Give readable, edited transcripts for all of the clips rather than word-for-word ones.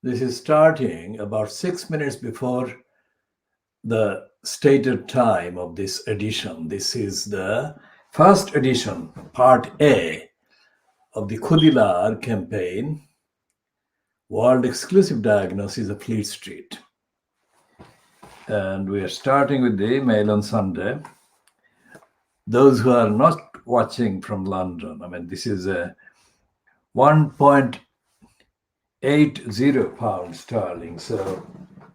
This is starting about 6 minutes before the stated time of this edition. This is the first edition, part A of the Khoodeelaar campaign, World Exclusive Diagnosis of Fleet Street. And we are starting with the Mail on Sunday. Those who are not watching from London, this is a 1.80 pounds sterling. So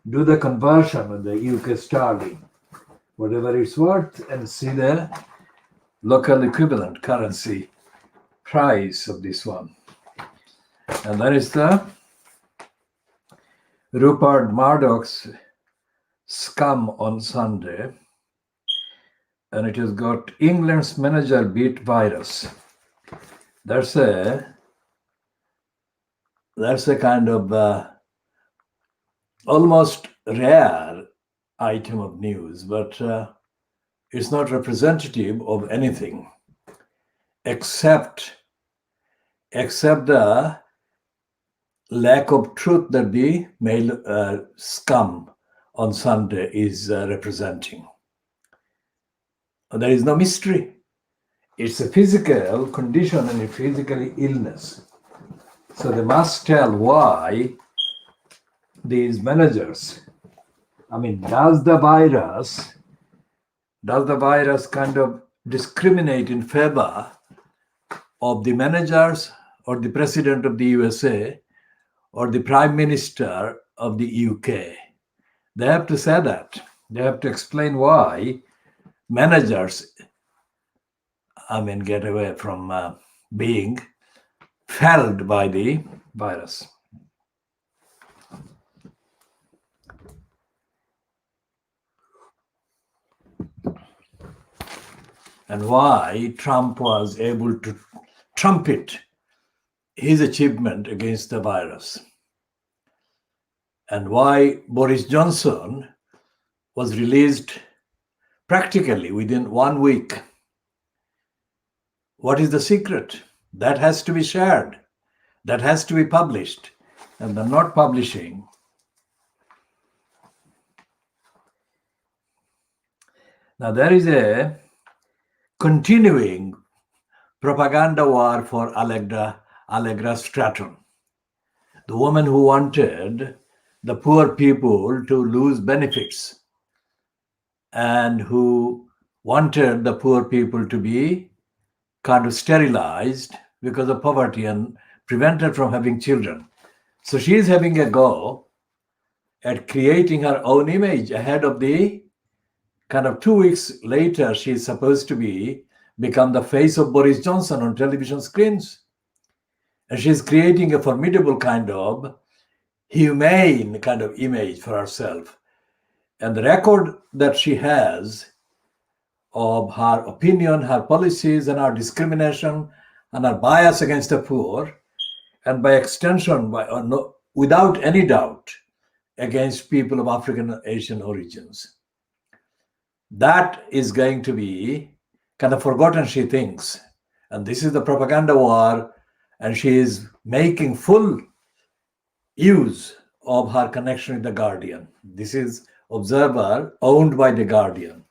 do the conversion with the UK sterling, whatever it's worth, and see the local equivalent currency price of this one. And that is the Rupert Murdoch's Scum on Sunday. And it has got England's manager beat virus. That's a kind of almost rare item of news, but it's not representative of anything except the lack of truth that the Mail Scum on Sunday is representing. There is no mystery. It's a physical condition and a physical illness. So they must tell why these managers, does the virus kind of discriminate in favor of the managers or the president of the USA or the prime minister of the UK? They have to say that. They have to explain why managers, get away from being felled by the virus. And why Trump was able to trumpet his achievement against the virus. And why Boris Johnson was released practically within 1 week. What is the secret? That has to be shared. That has to be published. And they're not publishing. Now there is a continuing propaganda war for Allegra Stratton, the woman who wanted the poor people to lose benefits and who wanted the poor people to be kind of sterilized because of poverty and prevented from having children. So she is having a go at creating her own image ahead of the kind of 2 weeks later, she is supposed to become the face of Boris Johnson on television screens. And she's creating a formidable kind of humane kind of image for herself. And the record that she has of her opinion, her policies, and her discrimination, and her bias against the poor, and by extension, without any doubt, against people of African and Asian origins. That is going to be kind of forgotten, she thinks. And this is the propaganda war, and she is making full use of her connection with The Guardian. This is Observer, owned by The Guardian.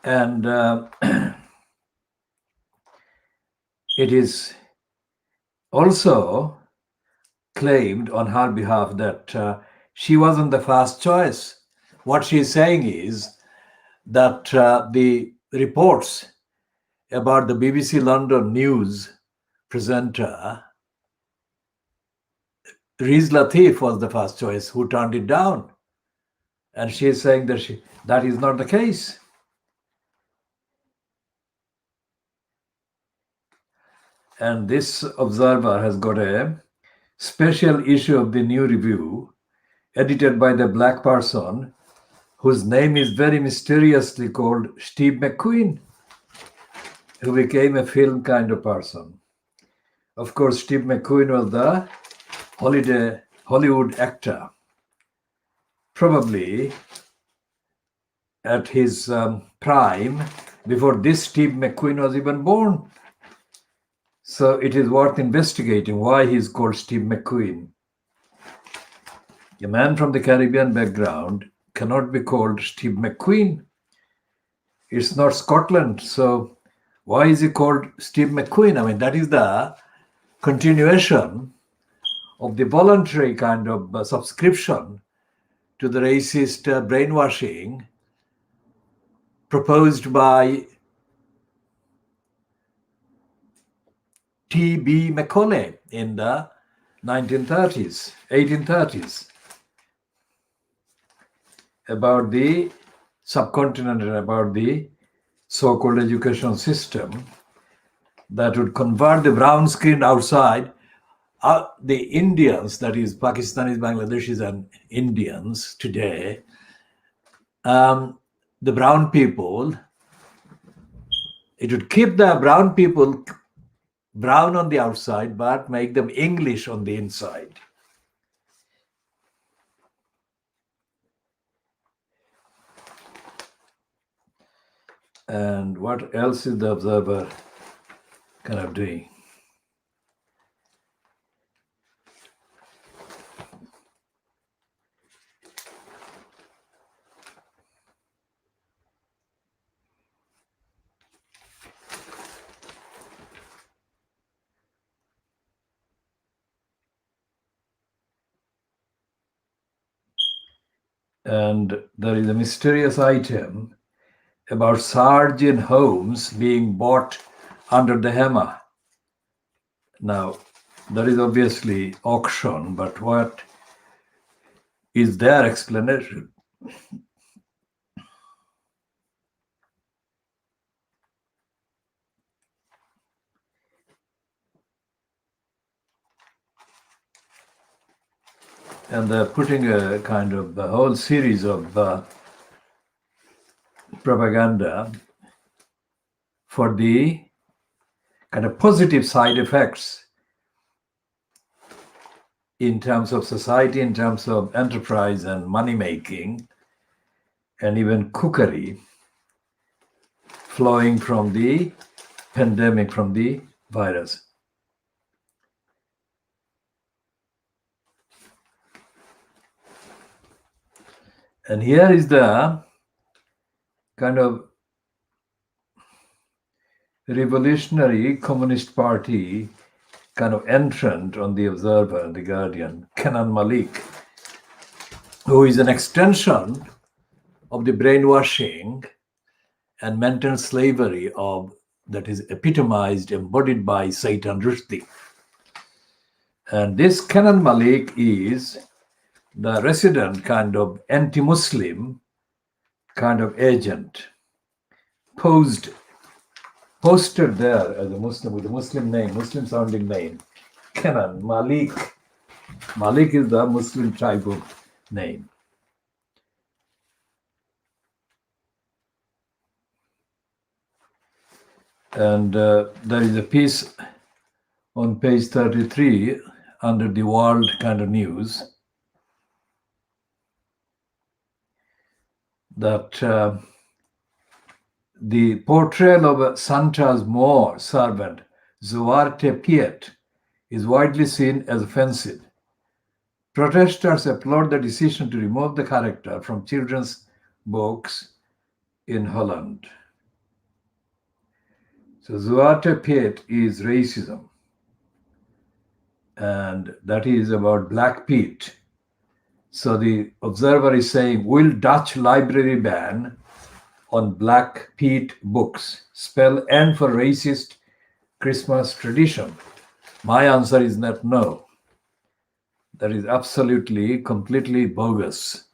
And it is also claimed on her behalf that she wasn't the first choice. What she is saying is that the reports about the BBC London news presenter, Riz Latif, was the first choice, who turned it down. And she is saying that that is not the case. And this Observer has got a special issue of the New Review, edited by the black person whose name is very mysteriously called Steve McQueen, who became a film kind of person. Of course, Steve McQueen was the Hollywood actor, probably at his prime before this Steve McQueen was even born. So it is worth investigating why he is called Steve McQueen. A man from the Caribbean background cannot be called Steve McQueen. It's not Scotland. So why is he called Steve McQueen? I mean, that is the continuation of the voluntary kind of subscription to the racist brainwashing proposed by T.B. Macaulay in the 1830s, about the subcontinent and about the so-called education system that would convert the brown skin outside the Indians, that is Pakistanis, Bangladeshis, and Indians today, the brown people, it would keep the brown people brown on the outside, but make them English on the inside. And what else is the Observer kind of doing? And there is a mysterious item about Sergeant homes being bought under the hammer. Now, there is obviously auction, but what is their explanation? And they're putting a kind of a whole series of propaganda for the kind of positive side effects in terms of society, in terms of enterprise and money making, and even cookery flowing from the pandemic, from the virus. And here is the kind of revolutionary Communist Party kind of entrant on the Observer and the Guardian, Kenan Malik, who is an extension of the brainwashing and mental slavery of that is epitomized, embodied by Satan Rushdie. And this Kenan Malik is the resident kind of anti-Muslim kind of agent, posted there as a Muslim with a Muslim name, Muslim sounding name, Kenan Malik. Malik is the Muslim type of name. And there is a piece on page 33 under the world kind of news that the portrayal of Santa's Moor servant, Zwarte Piet, is widely seen as offensive. Protesters applaud the decision to remove the character from children's books in Holland. So Zwarte Piet is racism, and that is about Black Pete. So the Observer is saying, will Dutch library ban on Black Pete books spell end for racist Christmas tradition? My answer is that no. That is absolutely, completely bogus.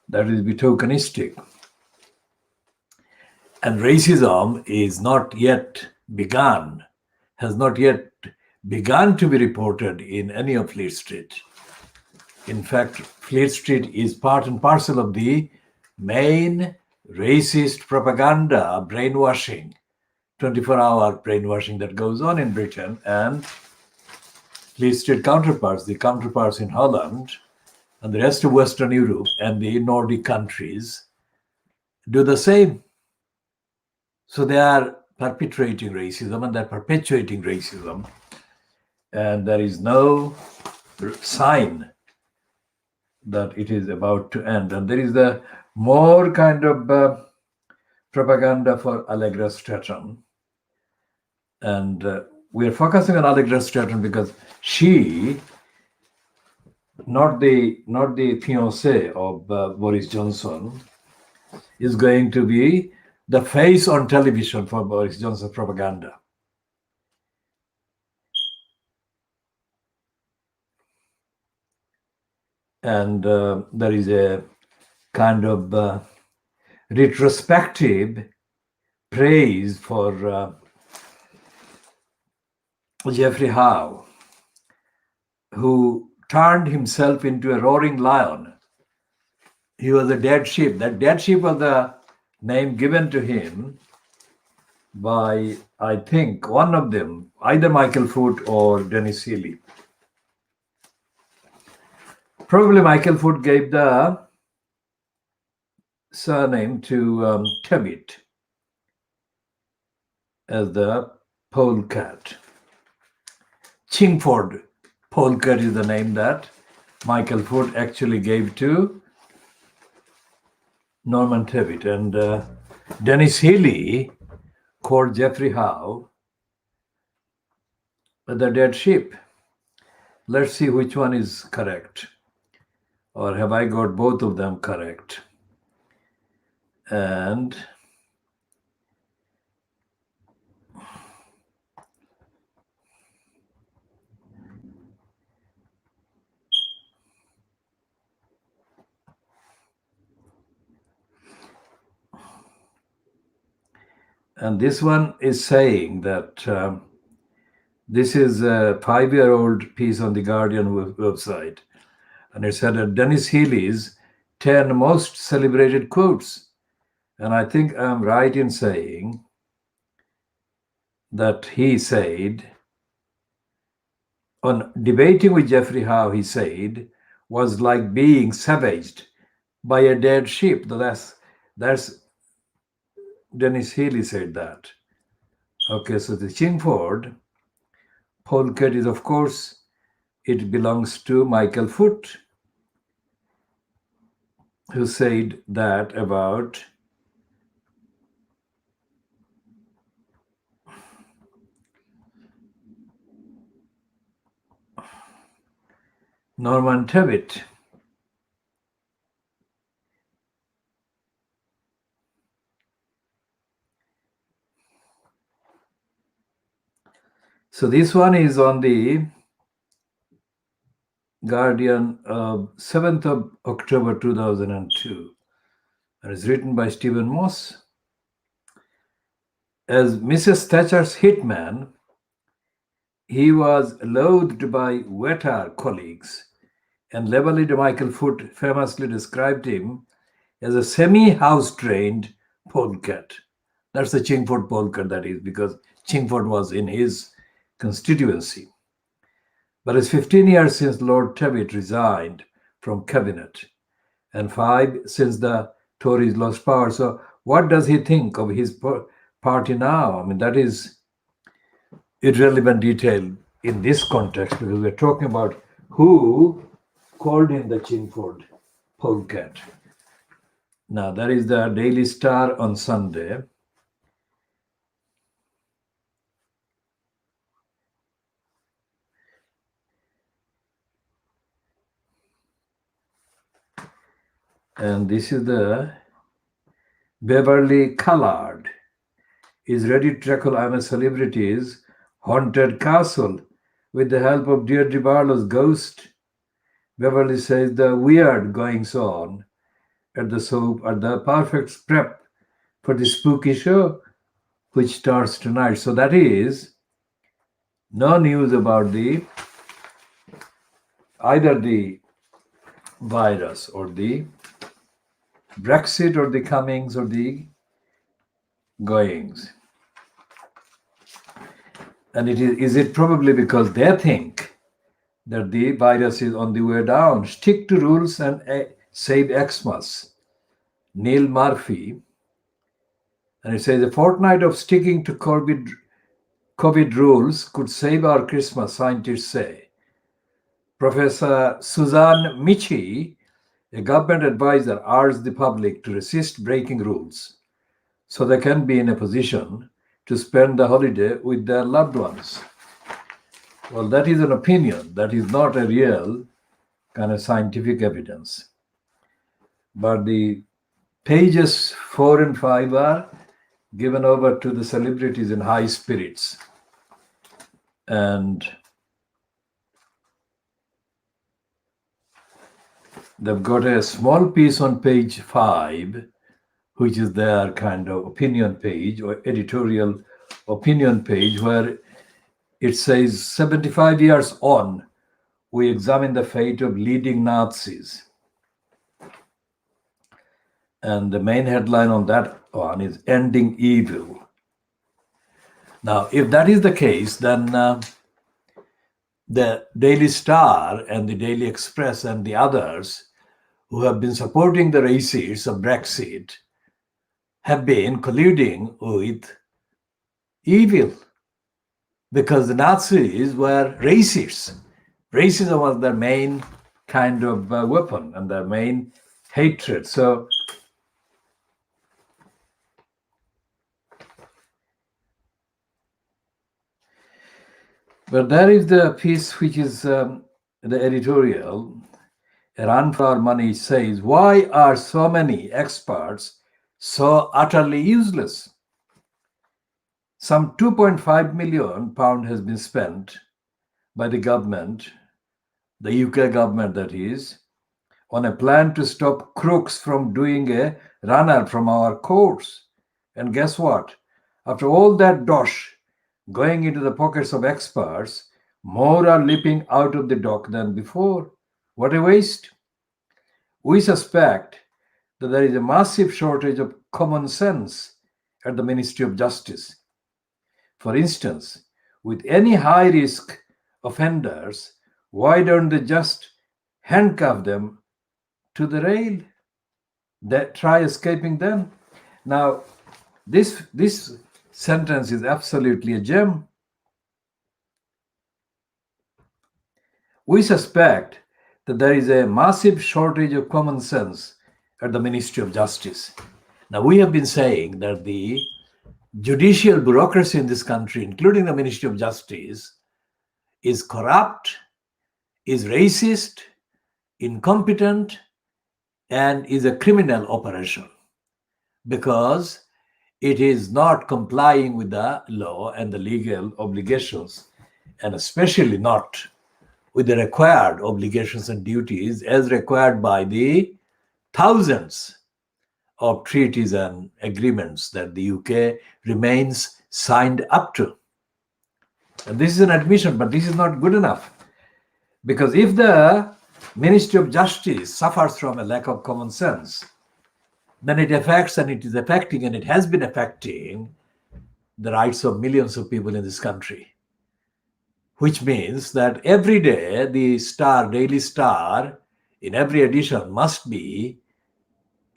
That is betokenistic. And racism is not yet begun, has not yet begun to be reported in any of Fleet Street. In fact, Fleet Street is part and parcel of the main racist propaganda, brainwashing, 24-hour brainwashing that goes on in Britain, and Fleet Street counterparts, the counterparts in Holland and the rest of Western Europe and the Nordic countries, do the same. So they are perpetrating racism and they're perpetuating racism. And there is no sign that it is about to end. And there is the more kind of propaganda for Allegra Stratton. And we are focusing on Allegra Stratton because she, not the fiancée of Boris Johnson, is going to be the face on television for Boris Johnson's propaganda. And there is a kind of retrospective praise for Geoffrey Howe, who turned himself into a roaring lion. He was a dead sheep. That dead sheep was the name given to him by, I think, one of them, either Michael Foot or Dennis Healy. Probably Michael Foot gave the surname to Tebbit as the polecat. Chingford polecat is the name that Michael Foot actually gave to Norman Tebbit. And Dennis Healy called Geoffrey Howe the dead sheep. Let's see which one is correct. Or have I got both of them correct? And this one is saying that this is a 5-year-old piece on the Guardian website. And it said that Dennis Healy's 10 most celebrated quotes. And I think I'm right in saying that he said, on debating with Geoffrey Howe, he said, was like being savaged by a dead sheep. That's Dennis Healy said that. Okay, so the Chingford polecat is, of course, it belongs to Michael Foot, who said that about Norman Tebbit. So this one is on the Guardian, 7th of October 2002. And it's written by Stephen Moss. As Mrs. Thatcher's hitman, he was loathed by wetter colleagues, and Leveled Michael Foot famously described him as a semi-house-trained polecat. That's the Chingford polecat, that is, because Chingford was in his constituency. But it's 15 years since Lord Tebbit resigned from cabinet, and 5 since the Tories lost power. So what does he think of his party now? I mean, that is irrelevant detail in this context, because we're talking about who called him the Chingford polecat. Now, that is the Daily Star on Sunday. And this is the Beverly Callard is ready to tackle I'm a Celebrity's haunted castle with the help of Deirdre Barlow's ghost. Beverly says the weird goings on at the soap are the perfect prep for the spooky show, which starts tonight. So that is no news about either the virus or the Brexit or the comings or the goings. And is it probably because they think that the virus is on the way down? Stick to rules and save Xmas. Neil Murphy And it says a fortnight of sticking to COVID rules could save our Christmas, scientists say. Professor Suzanne Michi, a government advisor, urged the public to resist breaking rules so they can be in a position to spend the holiday with their loved ones. Well, that is an opinion. That is not a real kind of scientific evidence. But the pages 4 and 5 are given over to the celebrities in high spirits. And they've got a small piece on page 5, which is their kind of opinion page or editorial opinion page, where it says 75 years on, we examine the fate of leading Nazis. And the main headline on that one is Ending Evil. Now, if that is the case, then the Daily Star and the Daily Express and the others who have been supporting the racists of Brexit have been colluding with evil, because the Nazis were racists. Racism was their main kind of weapon and their main hatred. So but there is the piece which is the editorial. A Run for Our Money says, why are so many experts so utterly useless? Some £2.5 million has been spent by the government, the UK government that is, on a plan to stop crooks from doing a runner from our courts. And guess what? After all that dosh going into the pockets of experts, more are leaping out of the dock than before. What a waste. We suspect that there is a massive shortage of common sense at the Ministry of Justice. For instance, with any high-risk offenders, why don't they just handcuff them to the rail? Try escaping them. Now, this sentence is absolutely a gem. We suspect that there is a massive shortage of common sense at the Ministry of Justice. Now, we have been saying that the judicial bureaucracy in this country, including the Ministry of Justice, is corrupt, is racist, incompetent, and is a criminal operation, because it is not complying with the law and the legal obligations, and especially not with the required obligations and duties as required by the thousands of treaties and agreements that the UK remains signed up to. And this is an admission, but this is not good enough. Because if the Ministry of Justice suffers from a lack of common sense, then it affects, and it is affecting, and it has been affecting the rights of millions of people in this country. Which means that every day the Daily Star, in every edition, must be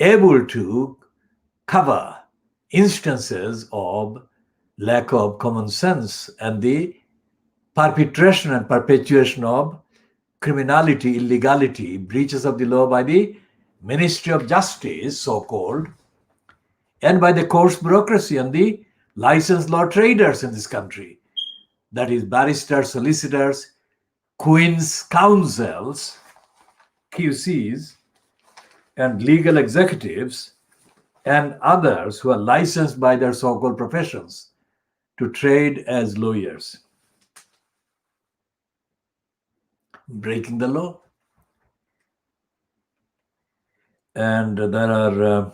able to cover instances of lack of common sense and the perpetration and perpetuation of criminality, illegality, breaches of the law by the Ministry of Justice, so-called, and by the courts bureaucracy and the licensed law traders in this country. That is, barristers, solicitors, Queen's counsels, QCs, and legal executives, and others who are licensed by their so-called professions to trade as lawyers, breaking the law. And there are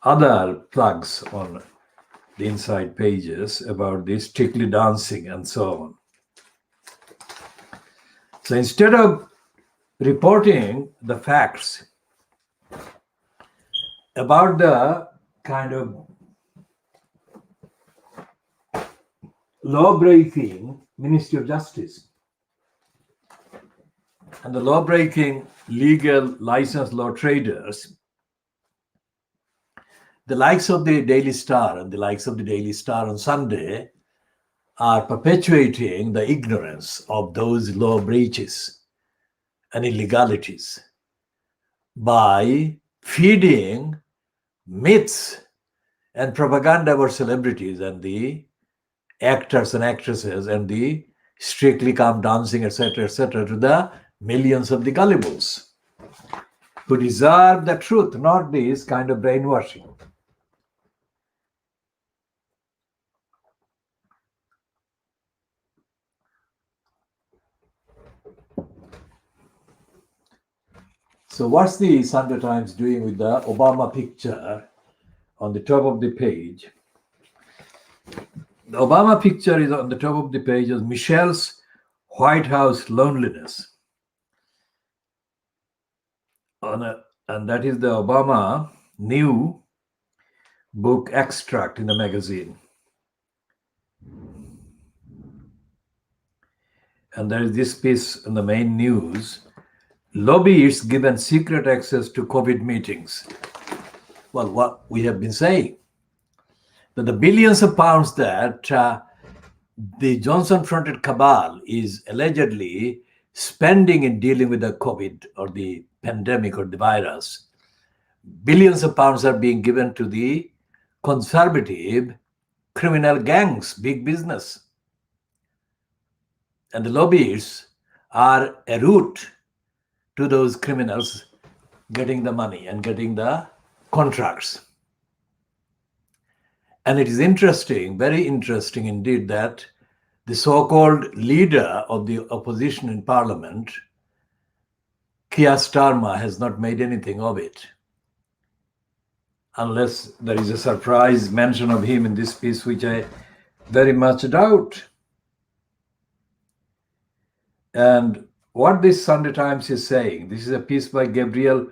other plugs on the inside pages about this tickly dancing and so on. So instead of reporting the facts about the kind of law-breaking Ministry of Justice and the law-breaking legal licensed law traders, the likes of the Daily Star and the likes of the Daily Star on Sunday are perpetuating the ignorance of those law breaches and illegalities by feeding myths and propaganda about celebrities and the actors and actresses and the strictly calm dancing, etc., to the millions of the gullibles who deserve the truth, not this kind of brainwashing. So what's the Sunday Times doing with the Obama picture on the top of the page? The Obama picture is on the top of the page as Michelle's White House loneliness. And that is the Obama new book extract in the magazine. And there is this piece in the main news: lobbyists given secret access to COVID meetings. Well, what we have been saying, that the billions of pounds that the Johnson-fronted cabal is allegedly spending in dealing with the COVID or the pandemic or the virus, billions of pounds are being given to the conservative criminal gangs, big business. And the lobbyists are a route to those criminals getting the money and getting the contracts. And it is interesting, very interesting indeed, that the so-called leader of the opposition in parliament, Keir Starmer, has not made anything of it, unless there is a surprise mention of him in this piece, which I very much doubt. And what this Sunday Times is saying, this is a piece by Gabriel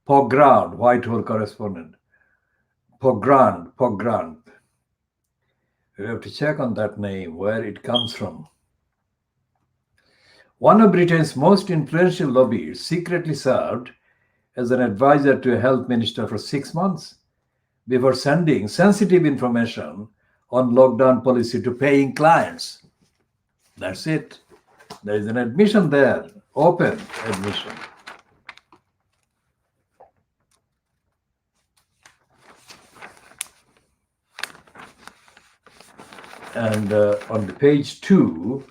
Pogrand, Whitehall correspondent. Pogrand. We have to check on that name, where it comes from. One of Britain's most influential lobbyists secretly served as an advisor to a health minister for 6 months before sending sensitive information on lockdown policy to paying clients. That's it. There is an admission there, open admission. And on the page 2,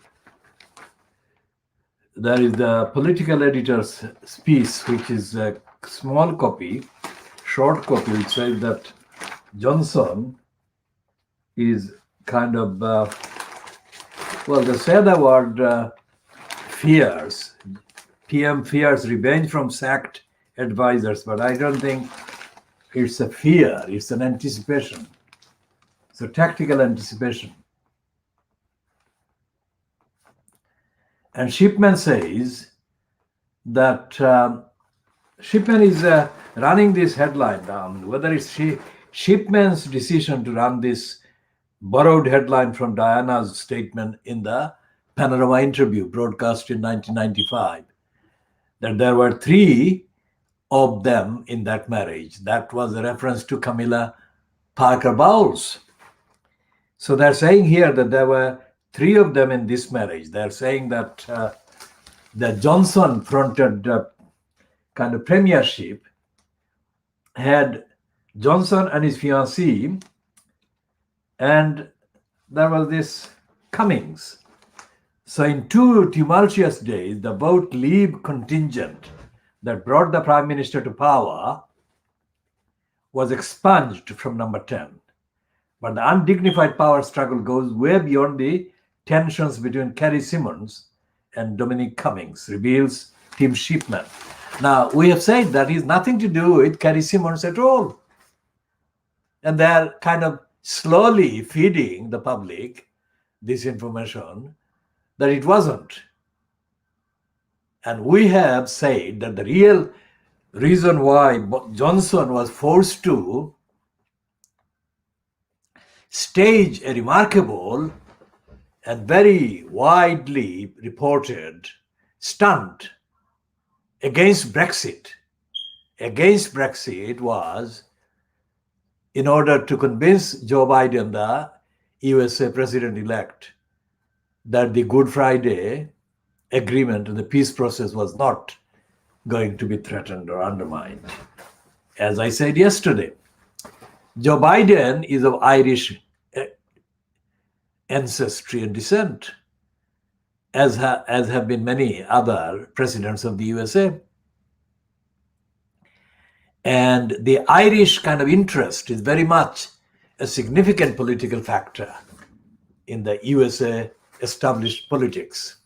there is the political editor's piece, which is a small copy, short copy, which says that Johnson is kind of, they say the word fears, PM fears revenge from sacked advisors, but I don't think it's a fear, it's an anticipation. It's a tactical anticipation. And Shipman says that Shipman is running this headline down, whether it's Shipman's decision to run this borrowed headline from Diana's statement in the Panorama interview broadcast in 1995, that there were 3 of them in that marriage. That was a reference to Camilla Parker Bowles. So they're saying here that there were 3 of them in this marriage. They're saying that the Johnson-fronted kind of premiership had Johnson and his fiancée, and there was this Cummings. So in 2 tumultuous days, the vote Leave contingent that brought the Prime Minister to power was expunged from number 10. But the undignified power struggle goes way beyond the tensions between Carrie Symonds and Dominic Cummings, reveals Tim Shipman. Now, we have said that is nothing to do with Carrie Symonds at all. And they're kind of slowly feeding the public this information that it wasn't. And we have said that the real reason why Johnson was forced to stage a remarkable and very widely reported stunt against Brexit was in order to convince Joe Biden, the USA president-elect, that the Good Friday agreement and the peace process was not going to be threatened or undermined. As I said yesterday, Joe Biden is of Irish ancestry and descent, as have been many other presidents of the USA. And the Irish kind of interest is very much a significant political factor in the USA established politics.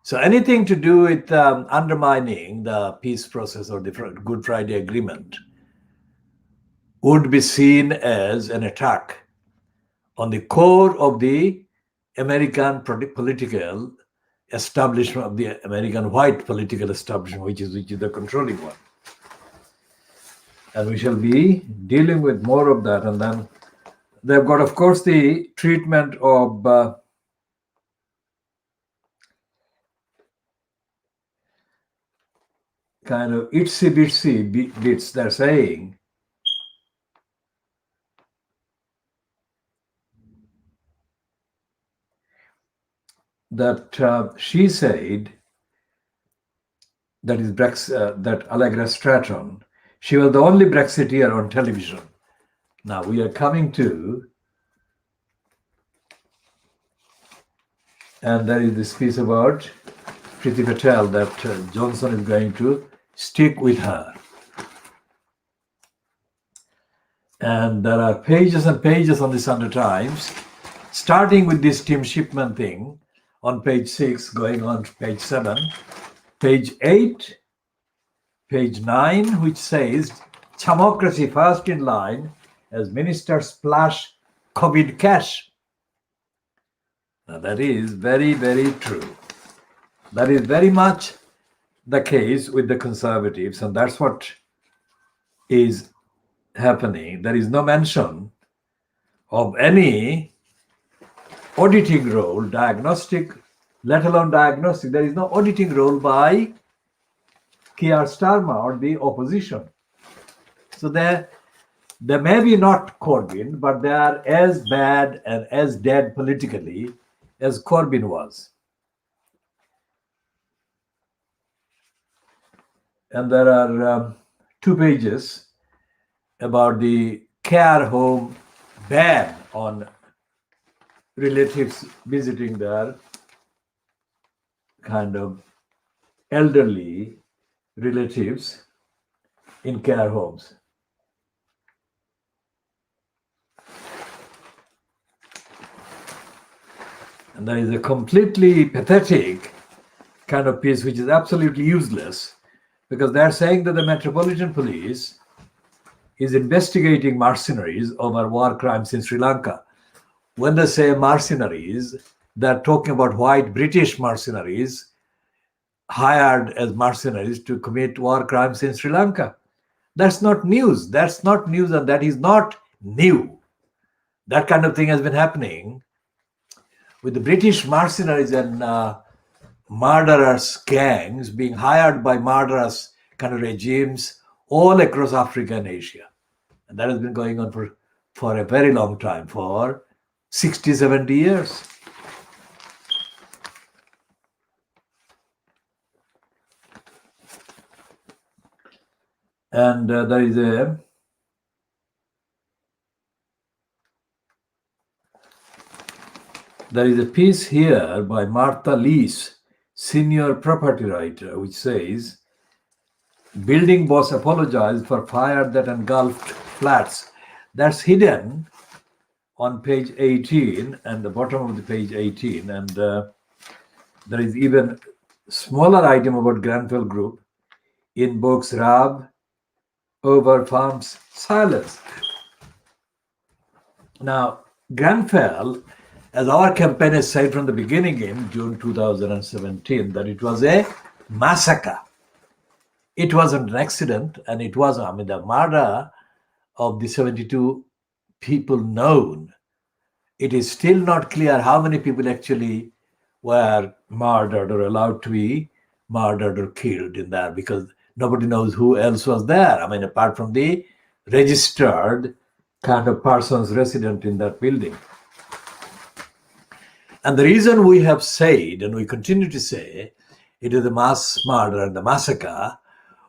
So anything to do with undermining the peace process or the Good Friday Agreement would be seen as an attack on the core of the American political establishment, of the American white political establishment, which is the controlling one. And we shall be dealing with more of that. And then they've got, of course, the treatment of kind of itsy-bitsy bits. They're saying that she said, that is that Allegra Stratton, she was the only Brexiteer on television. Now we are coming to, and there is this piece about Priti Patel that Johnson is going to stick with her. And there are pages and pages on the Sunday Times, starting with this Tim Shipman thing on page 6, going on to page 7, page 8, page 9, which says, Chamocracy first in line as ministers splash COVID cash. Now that is very, very true. That is very much the case with the Conservatives, and that's what is happening. There is no mention of any auditing role, diagnostic, let alone diagnostic. There is no auditing role by Keir Starmer or the opposition. So they may be not Corbyn, but they are as bad and as dead politically as Corbyn was. And there are 2 pages about the care home ban on relatives visiting their kind of elderly relatives in care homes. And there is a completely pathetic kind of piece which is absolutely useless, because they're saying that the Metropolitan Police is investigating mercenaries over war crimes in Sri Lanka. When they say mercenaries, they're talking about white British mercenaries hired as mercenaries to commit war crimes in Sri Lanka. That's not news. That's not news, and that is not new. That kind of thing has been happening with the British mercenaries and murderous gangs being hired by murderous kind of regimes all across Africa and Asia. And that has been going on for a very long time, for 60, 70 years. And there is a piece here by Martha Lees, senior property writer, which says, building boss apologized for fire that engulfed flats. That's hidden on page 18 and the bottom of the page 18. And there is even smaller item about Grenfell Group in books Rab over farms silence. Now, Grenfell, as our campaign has said from the beginning in June 2017, that it was a massacre. It wasn't an accident, and it was, the murder of the 72 people known. It is still not clear how many people actually were murdered or allowed to be murdered or killed in there, because nobody knows who else was there. Apart from the registered kind of persons resident in that building. And the reason we have said, and we continue to say, it is the mass murder and the massacre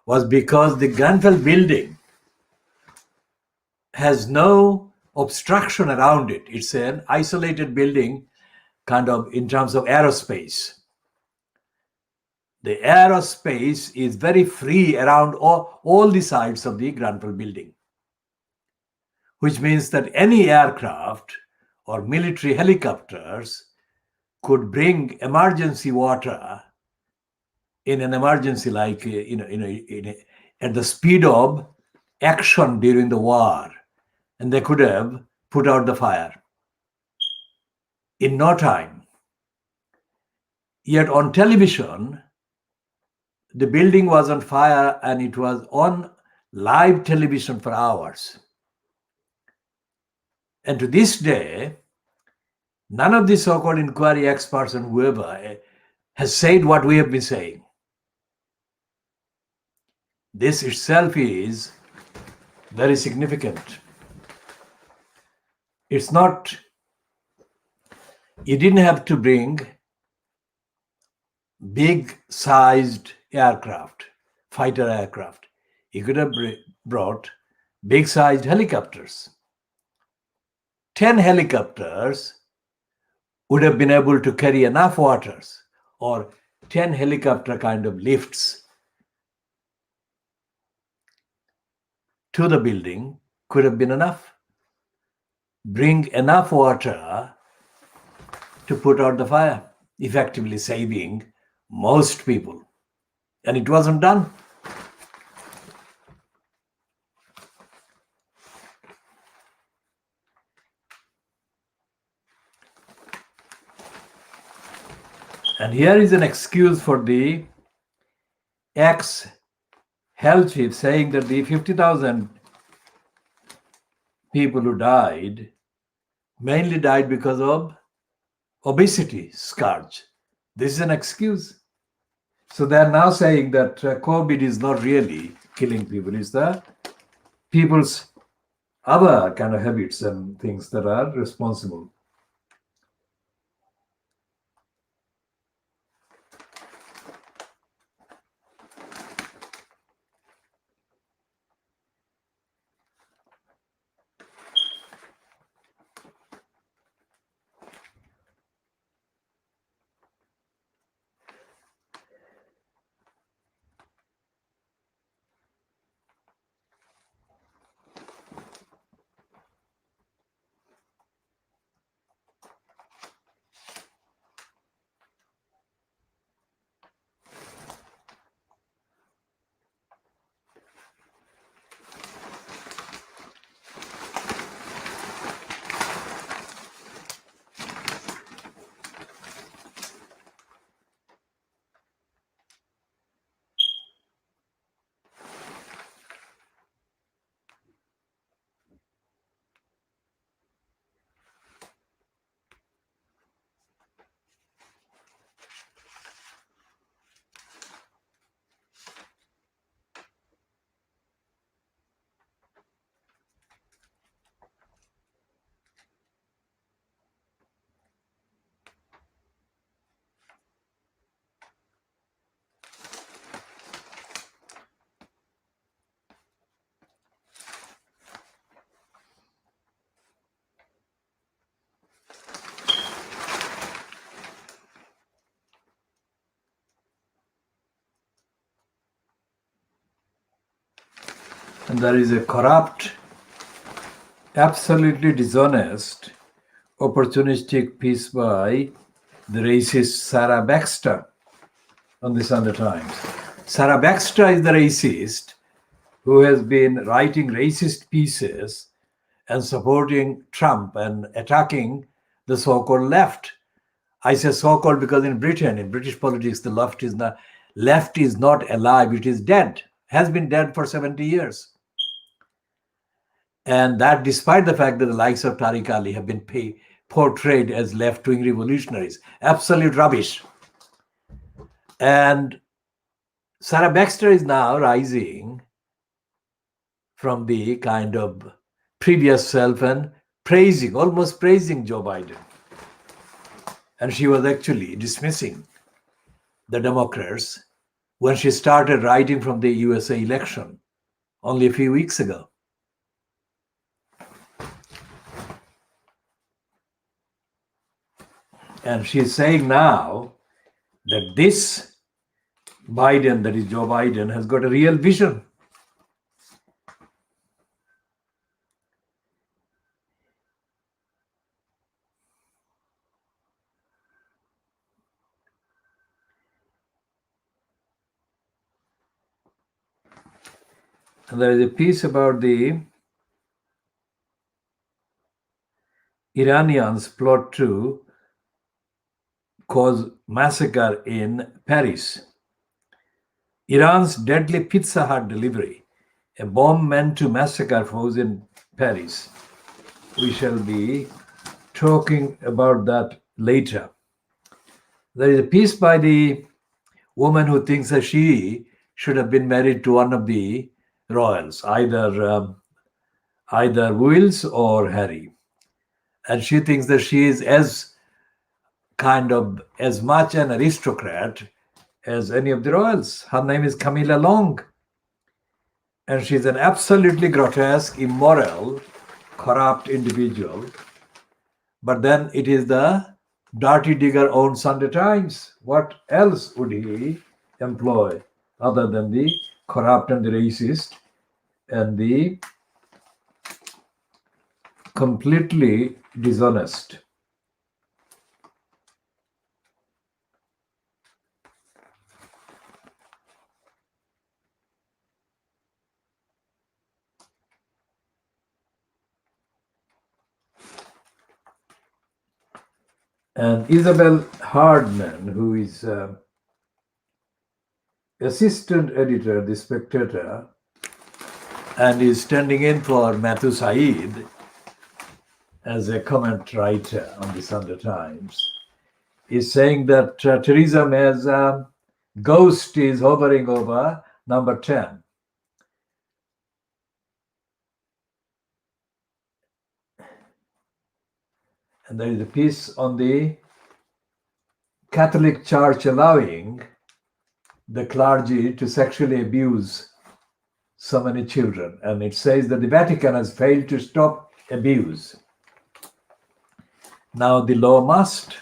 was because the Grenfell building has no obstruction around it. It's an isolated building, kind of in terms of aerospace. The aerospace is very free around all the sides of the Grenfell building, which means that any aircraft or military helicopters could bring emergency water in an emergency, like at the speed of action during the war, and they could have put out the fire in no time. Yet on television, the building was on fire and it was on live television for hours. And to this day, none of the so-called inquiry experts and whoever has said what we have been saying. This itself is very significant. It's not, you didn't have to bring big-sized aircraft, fighter aircraft. You could have brought big-sized helicopters. 10 helicopters would have been able to carry enough waters, or 10 helicopter kind of lifts to the building could have been enough. Bring enough water to put out the fire, effectively saving most people. And it wasn't done. And here is an excuse for the ex-health chief saying that the 50,000 people who died mainly died because of obesity scourge. This is an excuse. So they are now saying that COVID is not really killing people. It's the people's other kind of habits and things that are responsible. And there is a corrupt, absolutely dishonest, opportunistic piece by the racist Sarah Baxter on the Sunday Times. Sarah Baxter is the racist who has been writing racist pieces and supporting Trump and attacking the so-called left. I say so-called because in Britain, in British politics, the left is not alive, it is dead, has been dead for 70 years. And that despite the fact that the likes of Tariq Ali have been portrayed as left-wing revolutionaries. Absolute rubbish. And Sarah Baxter is now rising from the kind of previous self and almost praising Joe Biden. And she was actually dismissing the Democrats when she started writing from the USA election only a few weeks ago. And she's saying now that this Biden, that is Joe Biden, has got a real vision. And there is a piece about the Iranians' plot to cause massacre in Paris. Iran's deadly Pizza Hut delivery, a bomb meant to massacre foes in Paris. We shall be talking about that later. There is a piece by the woman who thinks that she should have been married to one of the royals, either Wills or Harry. And she thinks that she is as much an aristocrat as any of the royals. Her name is Camilla Long. And she's an absolutely grotesque, immoral, corrupt individual. But then it is the dirty digger owned Sunday Times. What else would he employ other than the corrupt and the racist and the completely dishonest? And Isabel Hardman, who is assistant editor of The Spectator and is standing in for Matthew Saeed as a comment writer on the Sunday Times, is saying that Theresa May's ghost is hovering over number 10. And there is a piece on the Catholic Church allowing the clergy to sexually abuse so many children. And it says that the Vatican has failed to stop abuse. Now the law must.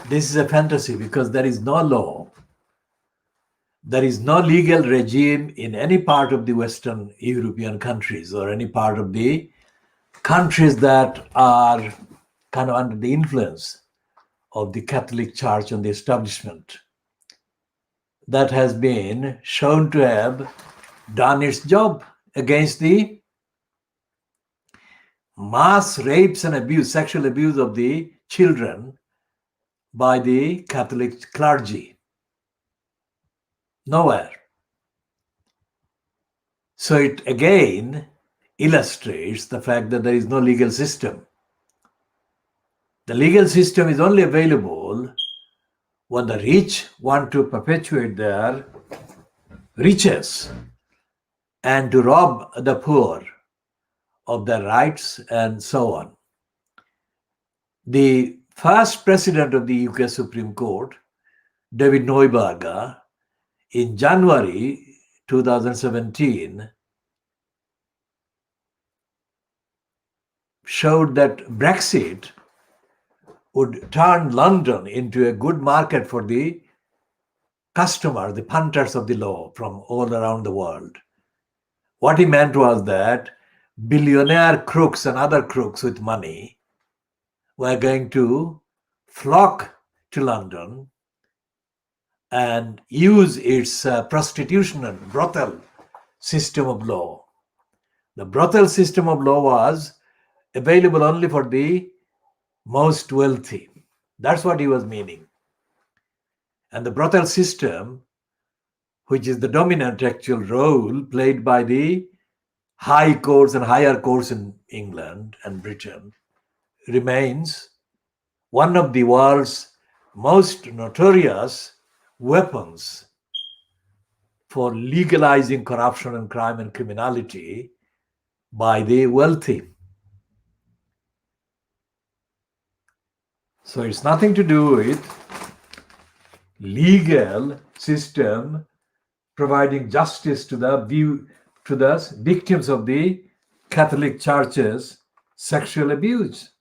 This is a fantasy because there is no law. There is no legal regime in any part of the Western European countries or any part of the countries that are kind of under the influence of the Catholic Church and the establishment that has been shown to have done its job against the mass rapes and abuse, sexual abuse of the children by the Catholic clergy. Nowhere. So it again illustrates the fact that there is no legal system. The legal system is only available when the rich want to perpetuate their riches and to rob the poor of their rights and so on. The first president of the UK Supreme Court, David Neuberger, in January 2017, showed that Brexit would turn London into a good market for the customers, the punters of the law from all around the world. What he meant was that billionaire crooks and other crooks with money were going to flock to London and use its prostitution and brothel system of law. The brothel system of law was available only for the most wealthy. That's what he was meaning. And the brothel system, which is the dominant actual role played by the high courts and higher courts in England and Britain, remains one of the world's most notorious weapons for legalizing corruption and crime and criminality by the wealthy. So it's nothing to do with legal system providing justice to the victims of the Catholic Church's sexual abuse.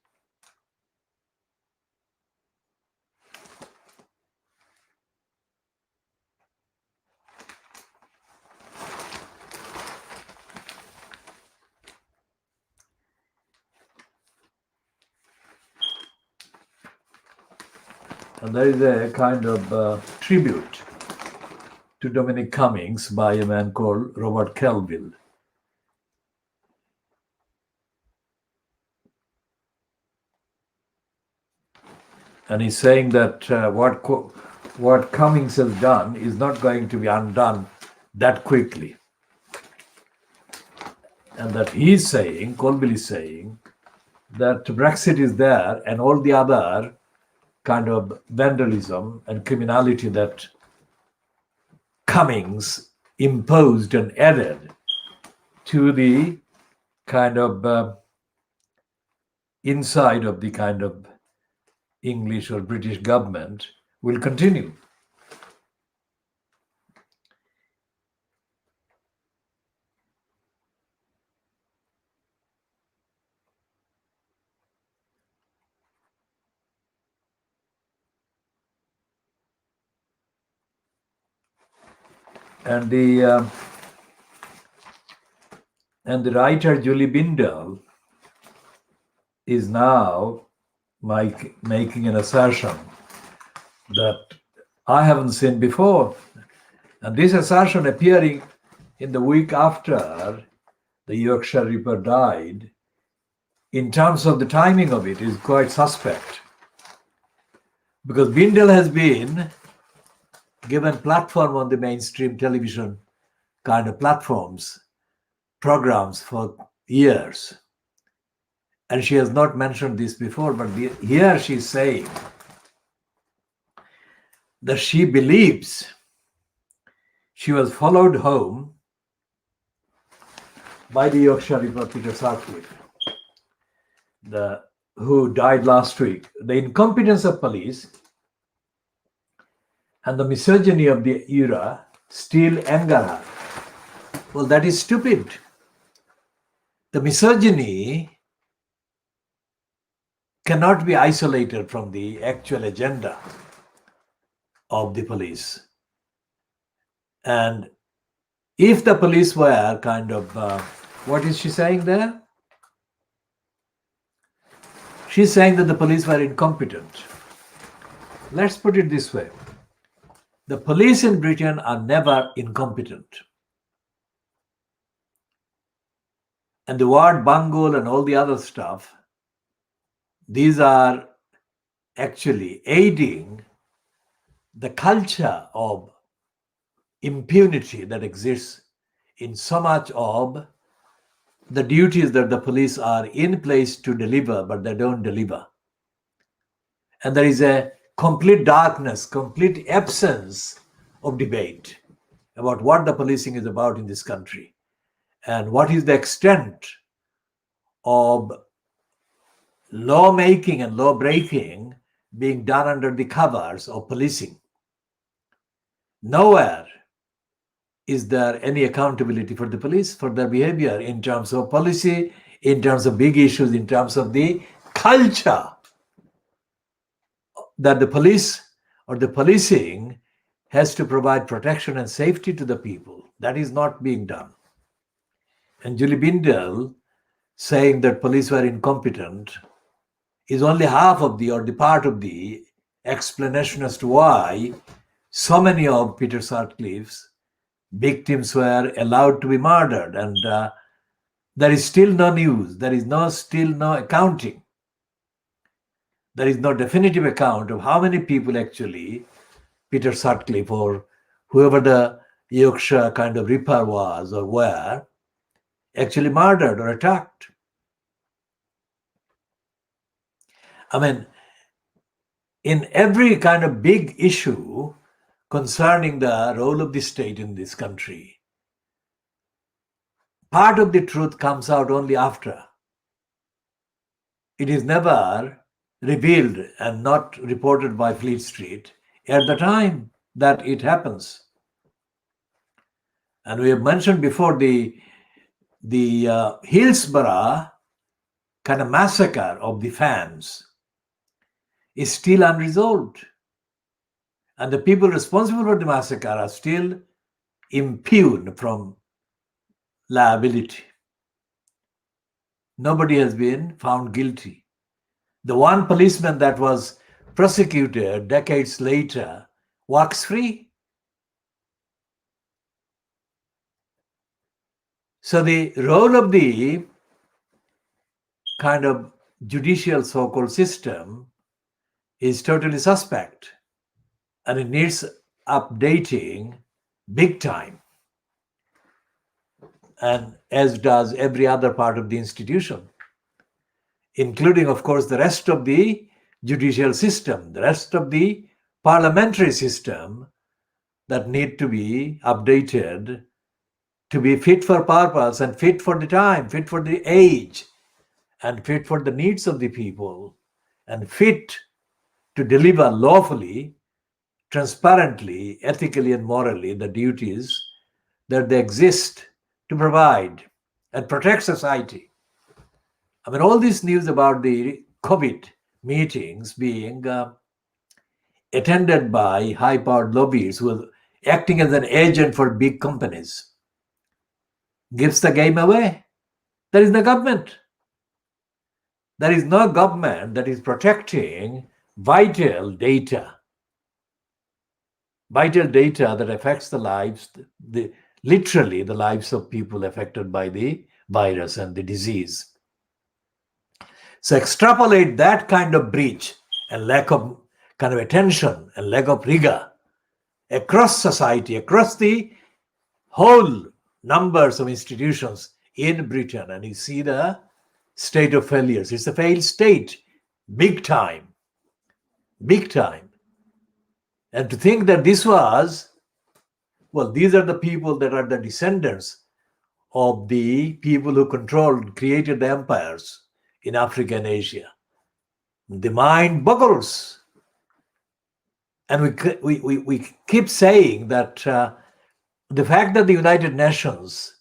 And there is a kind of tribute to Dominic Cummings by a man called Robert Kelville. And he's saying that what Cummings has done is not going to be undone that quickly. And that he's saying, Colville is saying, that Brexit is there and all the other kind of vandalism and criminality that Cummings imposed and added to the kind of inside of the kind of English or British government will continue. And the writer Julie Bindel is now making an assertion that I haven't seen before. And this assertion appearing in the week after the Yorkshire Ripper died, in terms of the timing of it, is quite suspect. Because Bindel has been given platform on the mainstream television kind of programs for years. And she has not mentioned this before, but here she's saying that she believes she was followed home by the Yorkshire Ripper Peter Sutcliffe, who died last week. The incompetence of police and the misogyny of the era still anger her. Well, that is stupid. The misogyny cannot be isolated from the actual agenda of the police. And if the police were kind of, what is she saying there? She's saying that the police were incompetent. Let's put it this way. The police in Britain are never incompetent. And the word bungle and all the other stuff, these are actually aiding the culture of impunity that exists in so much of the duties that the police are in place to deliver, but they don't deliver. And there is a complete darkness, complete absence of debate about what the policing is about in this country and what is the extent of lawmaking and law breaking being done under the covers of policing. Nowhere is there any accountability for the police for their behavior in terms of policy, in terms of big issues, in terms of the culture that the police or the policing has to provide protection and safety to the people. That is not being done. And Julie Bindel saying that police were incompetent is only half of the part of the explanation as to why so many of Peter Sutcliffe's victims were allowed to be murdered. And there is still no news. There is still no accounting. There is no definitive account of how many people actually Peter Sutcliffe or whoever the Yorkshire kind of Ripper was or were actually murdered or attacked. I mean, in every kind of big issue, concerning the role of the state in this country, part of the truth comes out only after. It is never revealed and not reported by Fleet Street at the time that it happens. And we have mentioned before the Hillsborough kind of massacre of the fans is still unresolved. And the people responsible for the massacre are still impugned from liability. Nobody has been found guilty. The one policeman that was prosecuted decades later walks free. So the role of the kind of judicial so-called system is totally suspect, and it needs updating big time, and as does every other part of the institution, including, of course, the rest of the judicial system, the rest of the parliamentary system that need to be updated to be fit for purpose and fit for the time, fit for the age, and fit for the needs of the people, and fit to deliver lawfully, transparently, ethically, and morally the duties that they exist to provide and protect society. I mean, all this news about the COVID meetings being attended by high-powered lobbyists who are acting as an agent for big companies gives the game away. There is no government. There is no government that is protecting vital data that affects the lives, literally the lives of people affected by the virus and the disease. So extrapolate that kind of breach and lack of kind of attention and lack of rigor across society, across the whole numbers of institutions in Britain, and you see the state of failures. It's a failed state, big time. And to think that this was, well, these are the people that are the descendants of the people who created the empires in Africa and Asia. The mind boggles. And we keep saying that the fact that the United Nations,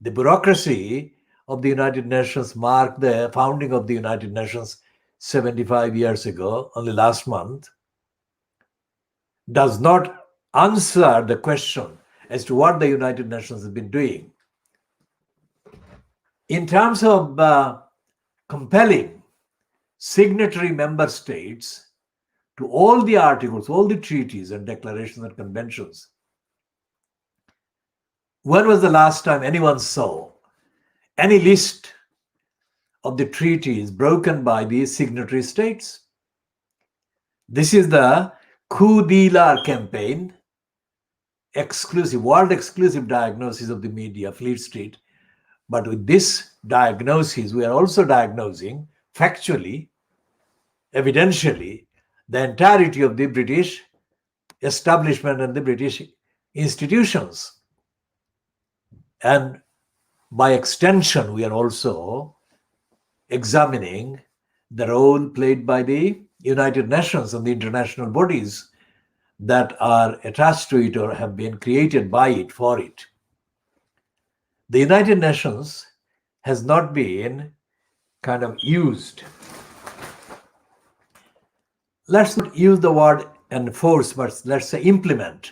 the bureaucracy of the United Nations marked the founding of the United Nations 75 years ago, only last month, does not answer the question as to what the United Nations has been doing. In terms of compelling signatory member states to all the articles, all the treaties and declarations and conventions, when was the last time anyone saw any list of the treaties broken by these signatory states? This is the Khoodeelaar campaign, world exclusive diagnosis of the media, Fleet Street. But with this diagnosis, we are also diagnosing factually, evidentially, the entirety of the British establishment and the British institutions. And by extension, we are also examining the role played by the United Nations and the international bodies that are attached to it or have been created by it for it. The United Nations has not been kind of used. Let's not use the word enforce, but let's say implement.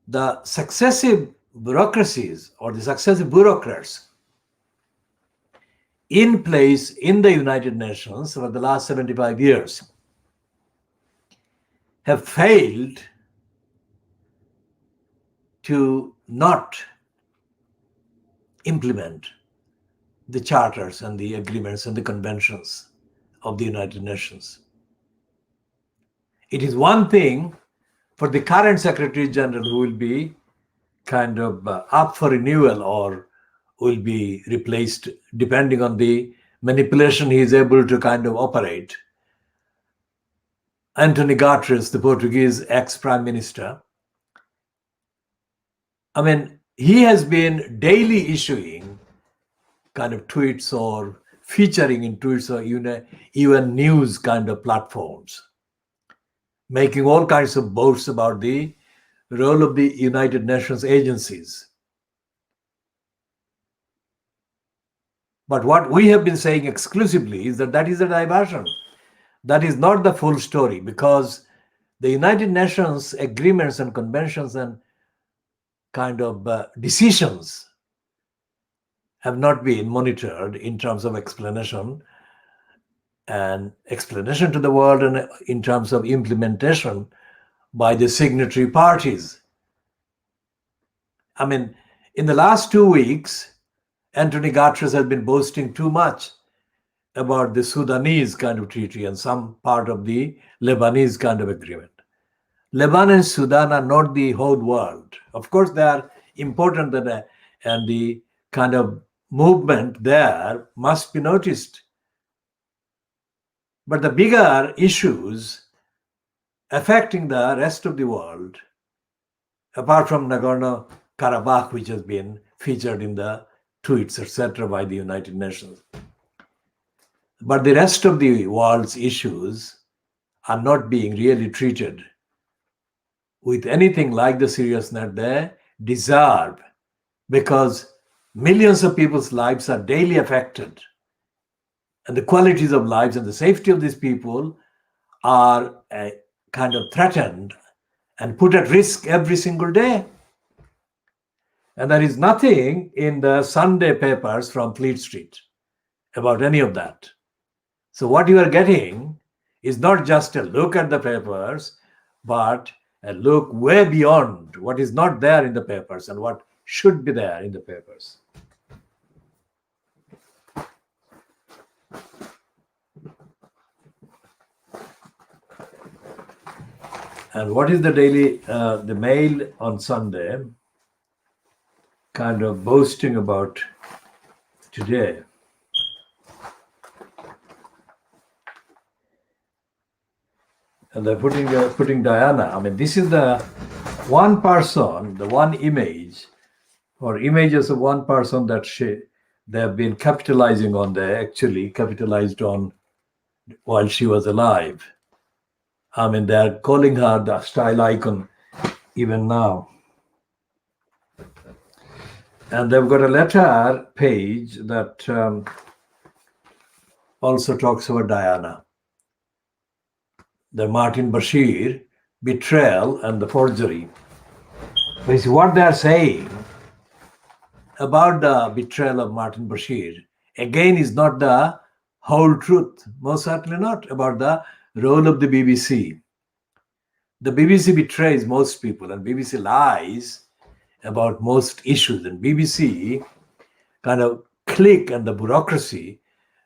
The successive bureaucracies or the successive bureaucrats in place in the United Nations for the last 75 years have failed to not implement the charters and the agreements and the conventions of the United Nations. It is one thing for the current Secretary General who will be kind of up for renewal or will be replaced depending on the manipulation he is able to kind of operate. Antonio Guterres, the Portuguese ex-prime minister, I mean, he has been daily issuing kind of tweets or featuring in tweets or even news kind of platforms, making all kinds of boasts about the role of the United Nations agencies. But what we have been saying exclusively is that that is a diversion. That is not the full story, because the United Nations agreements and conventions and kind of decisions have not been monitored in terms of explanation to the world, and in terms of implementation by the signatory parties. I mean, in the last 2 weeks, Anthony Guterres has been boasting too much about the Sudanese kind of treaty and some part of the Lebanese kind of agreement. Lebanon and Sudan are not the whole world. Of course, they are important, and the kind of movement there must be noticed. But the bigger issues affecting the rest of the world, apart from Nagorno-Karabakh, which has been featured in the tweets, etc., by the United Nations. But the rest of the world's issues are not being really treated with anything like the seriousness they deserve, because millions of people's lives are daily affected, and the qualities of lives and the safety of these people are kind of threatened and put at risk every single day. And there is nothing in the Sunday papers from Fleet Street about any of that. So what you are getting is not just a look at the papers, but a look way beyond what is not there in the papers and what should be there in the papers. And what is the daily, the Mail on Sunday, kind of boasting about today? And they're putting Diana. I mean, this is the one person, the one image, or images of one person that they have been capitalizing on. They actually capitalized on while she was alive. I mean, they're calling her the style icon even now. And they've got a letter page that also talks about Diana. The Martin Bashir betrayal and the forgery. Basically, what they are saying about the betrayal of Martin Bashir, again, is not the whole truth, most certainly not, about the role of the BBC. The BBC betrays most people, and BBC lies about most issues, and BBC kind of clique and the bureaucracy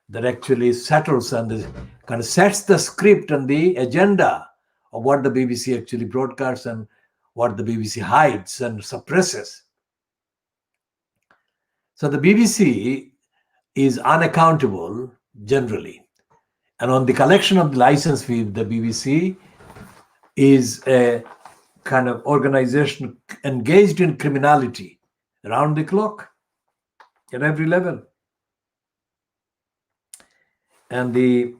that actually settles and kind of sets the script and the agenda of what the BBC actually broadcasts and what the BBC hides and suppresses. So the BBC is unaccountable generally. And on the collection of the license fee, the BBC is a kind of organization engaged in criminality around the clock at every level. And the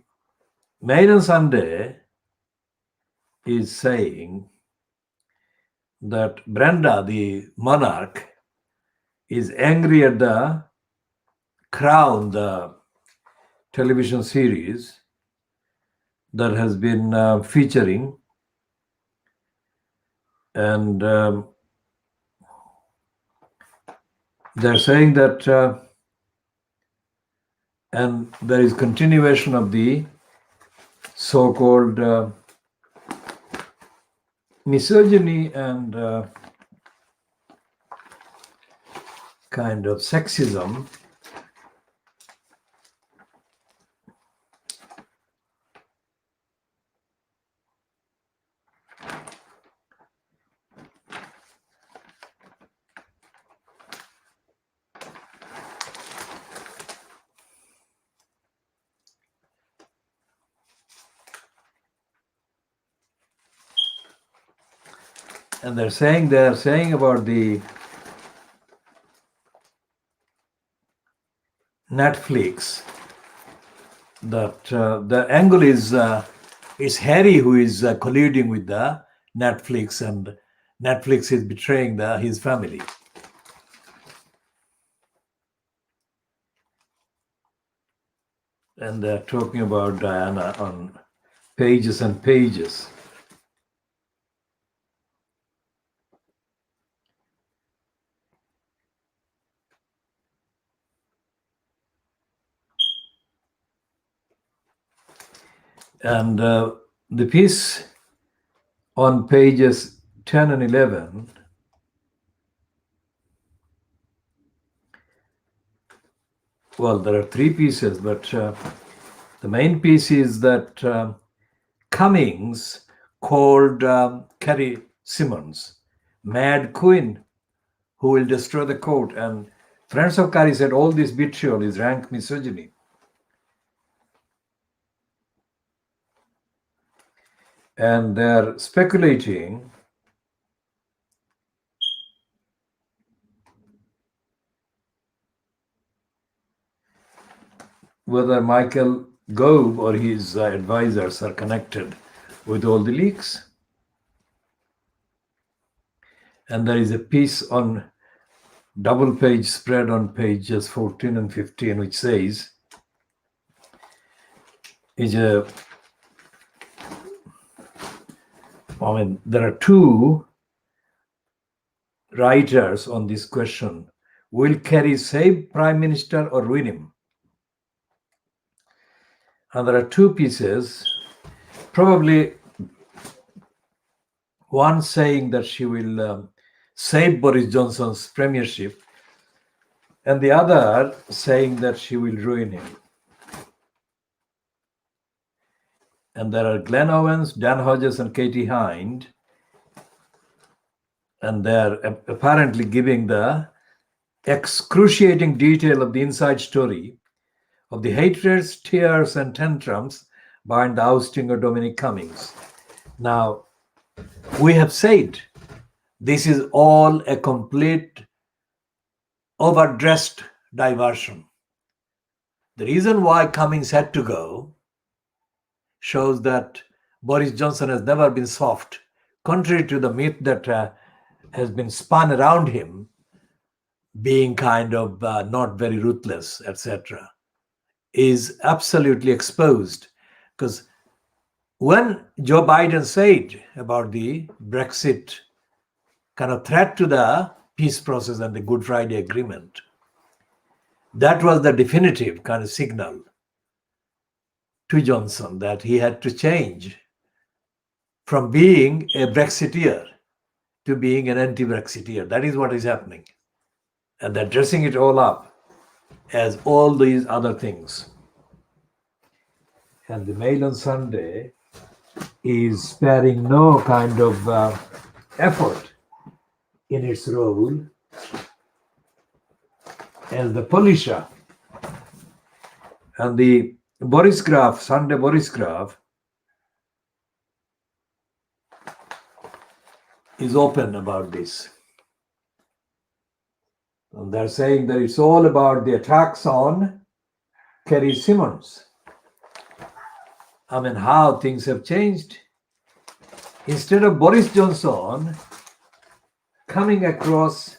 Mail on Sunday is saying that Brenda, the monarch, is angry at the Crown, the television series that has been featuring, and they're saying that and there is continuation of the so-called misogyny and kind of sexism And they're saying about the Netflix that the angle is Harry who is colluding with the Netflix, and Netflix is betraying his family. And they're talking about Diana on pages and pages. And the piece on pages 10 and 11, well, there are three pieces, but the main piece is that Cummings called Carrie Simmons mad queen who will destroy the court. And friends of Carrie said all this vitriol is rank misogyny. And they're speculating whether Michael Gove or his advisors are connected with all the leaks. And there is a piece on double page spread on pages 14 and 15, which says, there are two writers on this question. Will Kerry save Prime Minister or ruin him? And there are two pieces, probably one saying that she will save Boris Johnson's premiership, and the other saying that she will ruin him. And there are Glenn Owens, Dan Hodges, and Katie Hind, and they're apparently giving the excruciating detail of the inside story of the hatreds, tears, and tantrums behind the ousting of Dominic Cummings. Now, we have said this is all a complete overdressed diversion. The reason why Cummings had to go shows that Boris Johnson has never been soft, contrary to the myth that has been spun around him, being kind of not very ruthless, etc., is absolutely exposed. Because when Joe Biden said about the Brexit kind of threat to the peace process and the Good Friday Agreement, that was the definitive kind of signal to Johnson that he had to change from being a Brexiteer to being an anti-Brexiteer. That is what is happening. And they're dressing it all up as all these other things. And the Mail on Sunday is sparing no kind of effort in its role as the polisher. And the Boris Graph, Sunday Boris Graph, is open about this. And they're saying that it's all about the attacks on Kerry Simmons. How things have changed. Instead of Boris Johnson coming across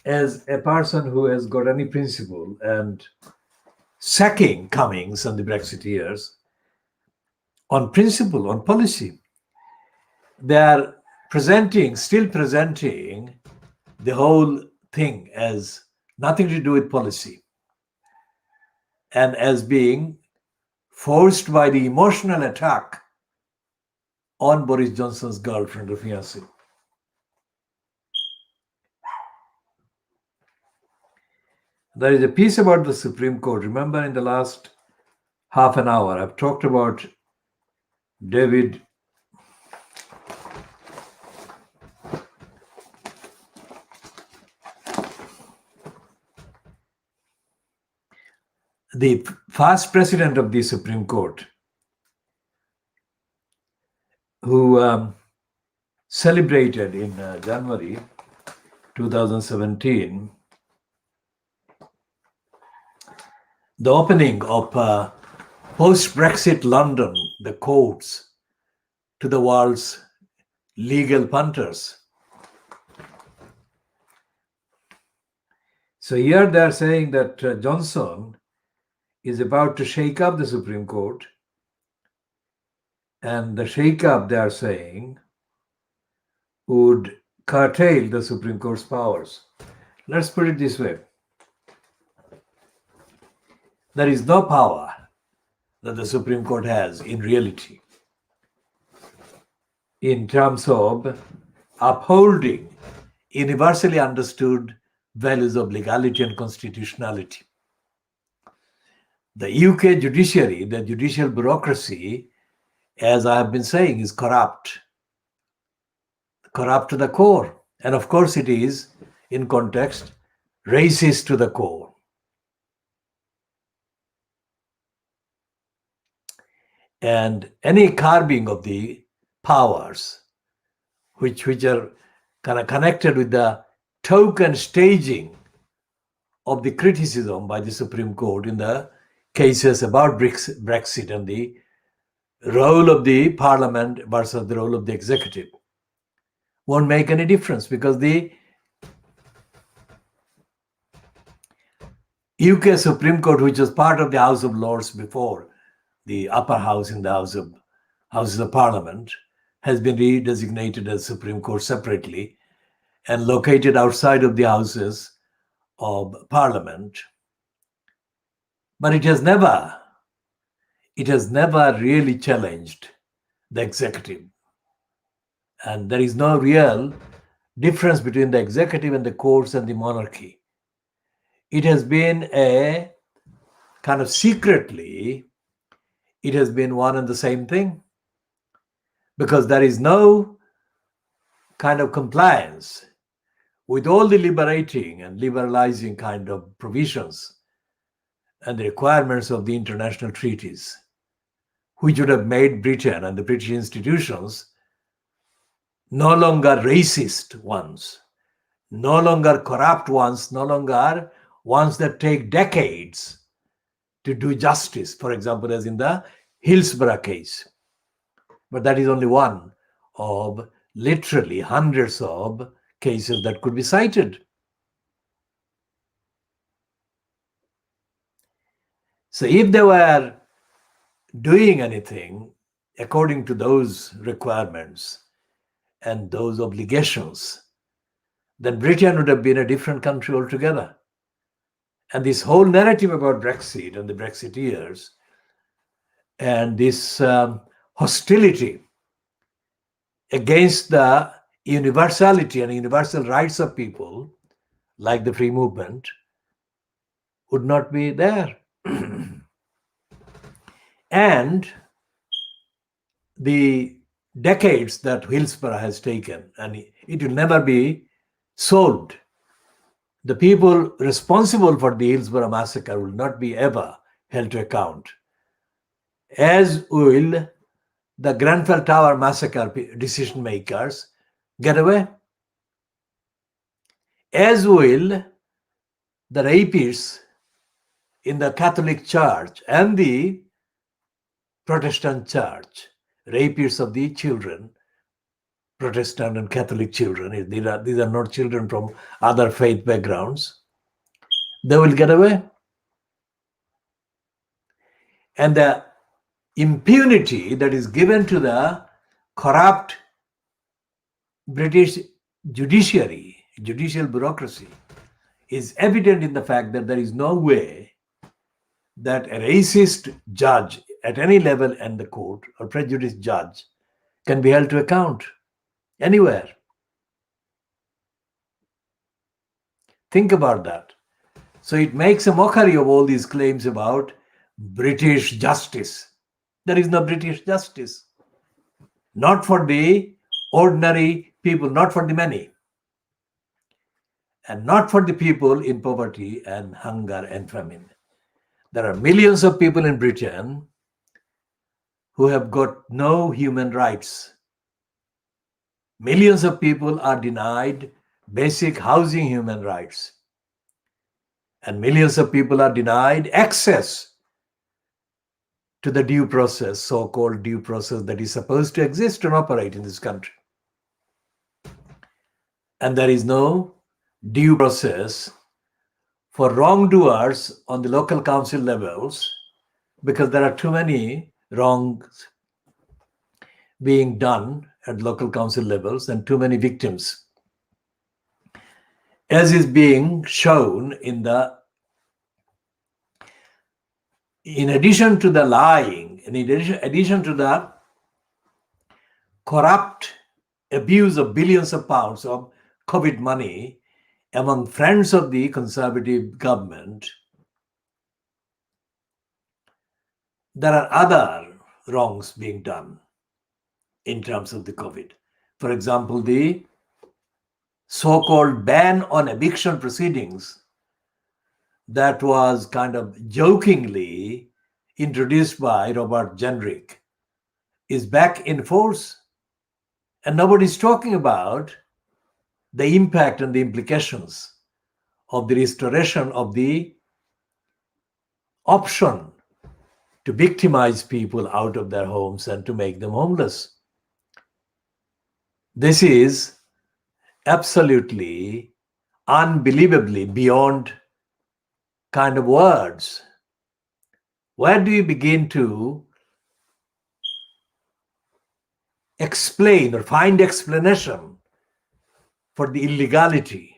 as a person who has got any principle and sacking Cummings and the Brexiteers on principle, on policy, they are still presenting the whole thing as nothing to do with policy and as being forced by the emotional attack on Boris Johnson's girlfriend or fiancée. There is a piece about the Supreme Court. Remember, in the last half an hour, I've talked about David the first president of the Supreme Court, who celebrated in January 2017 the opening of post-Brexit London, the courts, to the world's legal punters. So here they are saying that Johnson is about to shake up the Supreme Court, and the shake up, they are saying, would curtail the Supreme Court's powers. Let's put it this way. There is no power that the Supreme Court has in reality in terms of upholding universally understood values of legality and constitutionality. The UK judiciary, the judicial bureaucracy, as I have been saying, is corrupt to the core. And of course it is, in context, racist to the core. And any carving of the powers, which are kind of connected with the token staging of the criticism by the Supreme Court in the cases about Brexit and the role of the parliament versus the role of the executive, won't make any difference, because the UK Supreme Court, which was part of the House of Lords before the upper house in the Houses of Parliament, has been redesignated as Supreme Court separately and located outside of the Houses of Parliament. But it has never really challenged the executive. And there is no real difference between the executive and the courts and the monarchy. It has been a kind of secretly, it has been one and the same thing, because there is no kind of compliance with all the liberating and liberalizing kind of provisions and the requirements of the international treaties, which would have made Britain and the British institutions no longer racist ones, no longer corrupt ones, no longer ones that take decades to do justice, for example, as in the Hillsborough case. But that is only one of literally hundreds of cases that could be cited. So if they were doing anything according to those requirements and those obligations, then Britain would have been a different country altogether. And this whole narrative about Brexit and the Brexiteers and this hostility against the universality and universal rights of people, like the free movement, would not be there. And the decades that Hillsborough has taken, and it will never be solved. The people responsible for the Hillsborough massacre will not be ever held to account, as will the Grenfell Tower massacre decision makers get away, as will the rapists in the Catholic Church and the Protestant Church, rapists of the children, Protestant and Catholic children. These are not children from other faith backgrounds. They will get away. And the impunity that is given to the corrupt British judiciary, judicial bureaucracy, is evident in the fact that there is no way that a racist judge at any level in the court or prejudiced judge can be held to account anywhere. Think about that. So it makes a mockery of all these claims about British justice. There is no British justice. Not for the ordinary people, not for the many. And not for the people in poverty and hunger and famine. There are millions of people in Britain who have got no human rights. Millions of people are denied basic housing human rights. And millions of people are denied access to the due process, so-called due process that is supposed to exist and operate in this country. And there is no due process for wrongdoers on the local council levels because there are too many wrongs being done at local council levels and too many victims, as is being shown in addition to the lying, in addition to the corrupt abuse of billions of pounds of COVID money among friends of the Conservative government, there are other wrongs being done in terms of the COVID. For example, the so-called ban on eviction proceedings that was kind of jokingly introduced by Robert Jenrick is back in force. And nobody's talking about the impact and the implications of the restoration of the option to victimize people out of their homes and to make them homeless. This is absolutely, unbelievably beyond kind of words. Where do you begin to explain or find explanation for the illegality,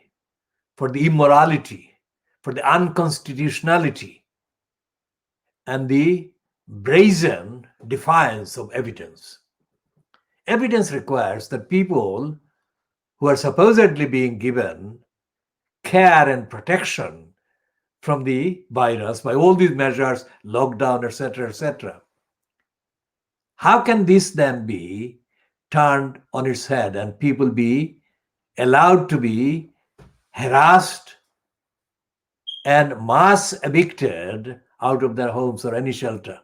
for the immorality, for the unconstitutionality, and the brazen defiance of evidence? Evidence requires that people who are supposedly being given care and protection from the virus by all these measures, lockdown, etc., how can this then be turned on its head and people be allowed to be harassed and mass evicted out of their homes or any shelter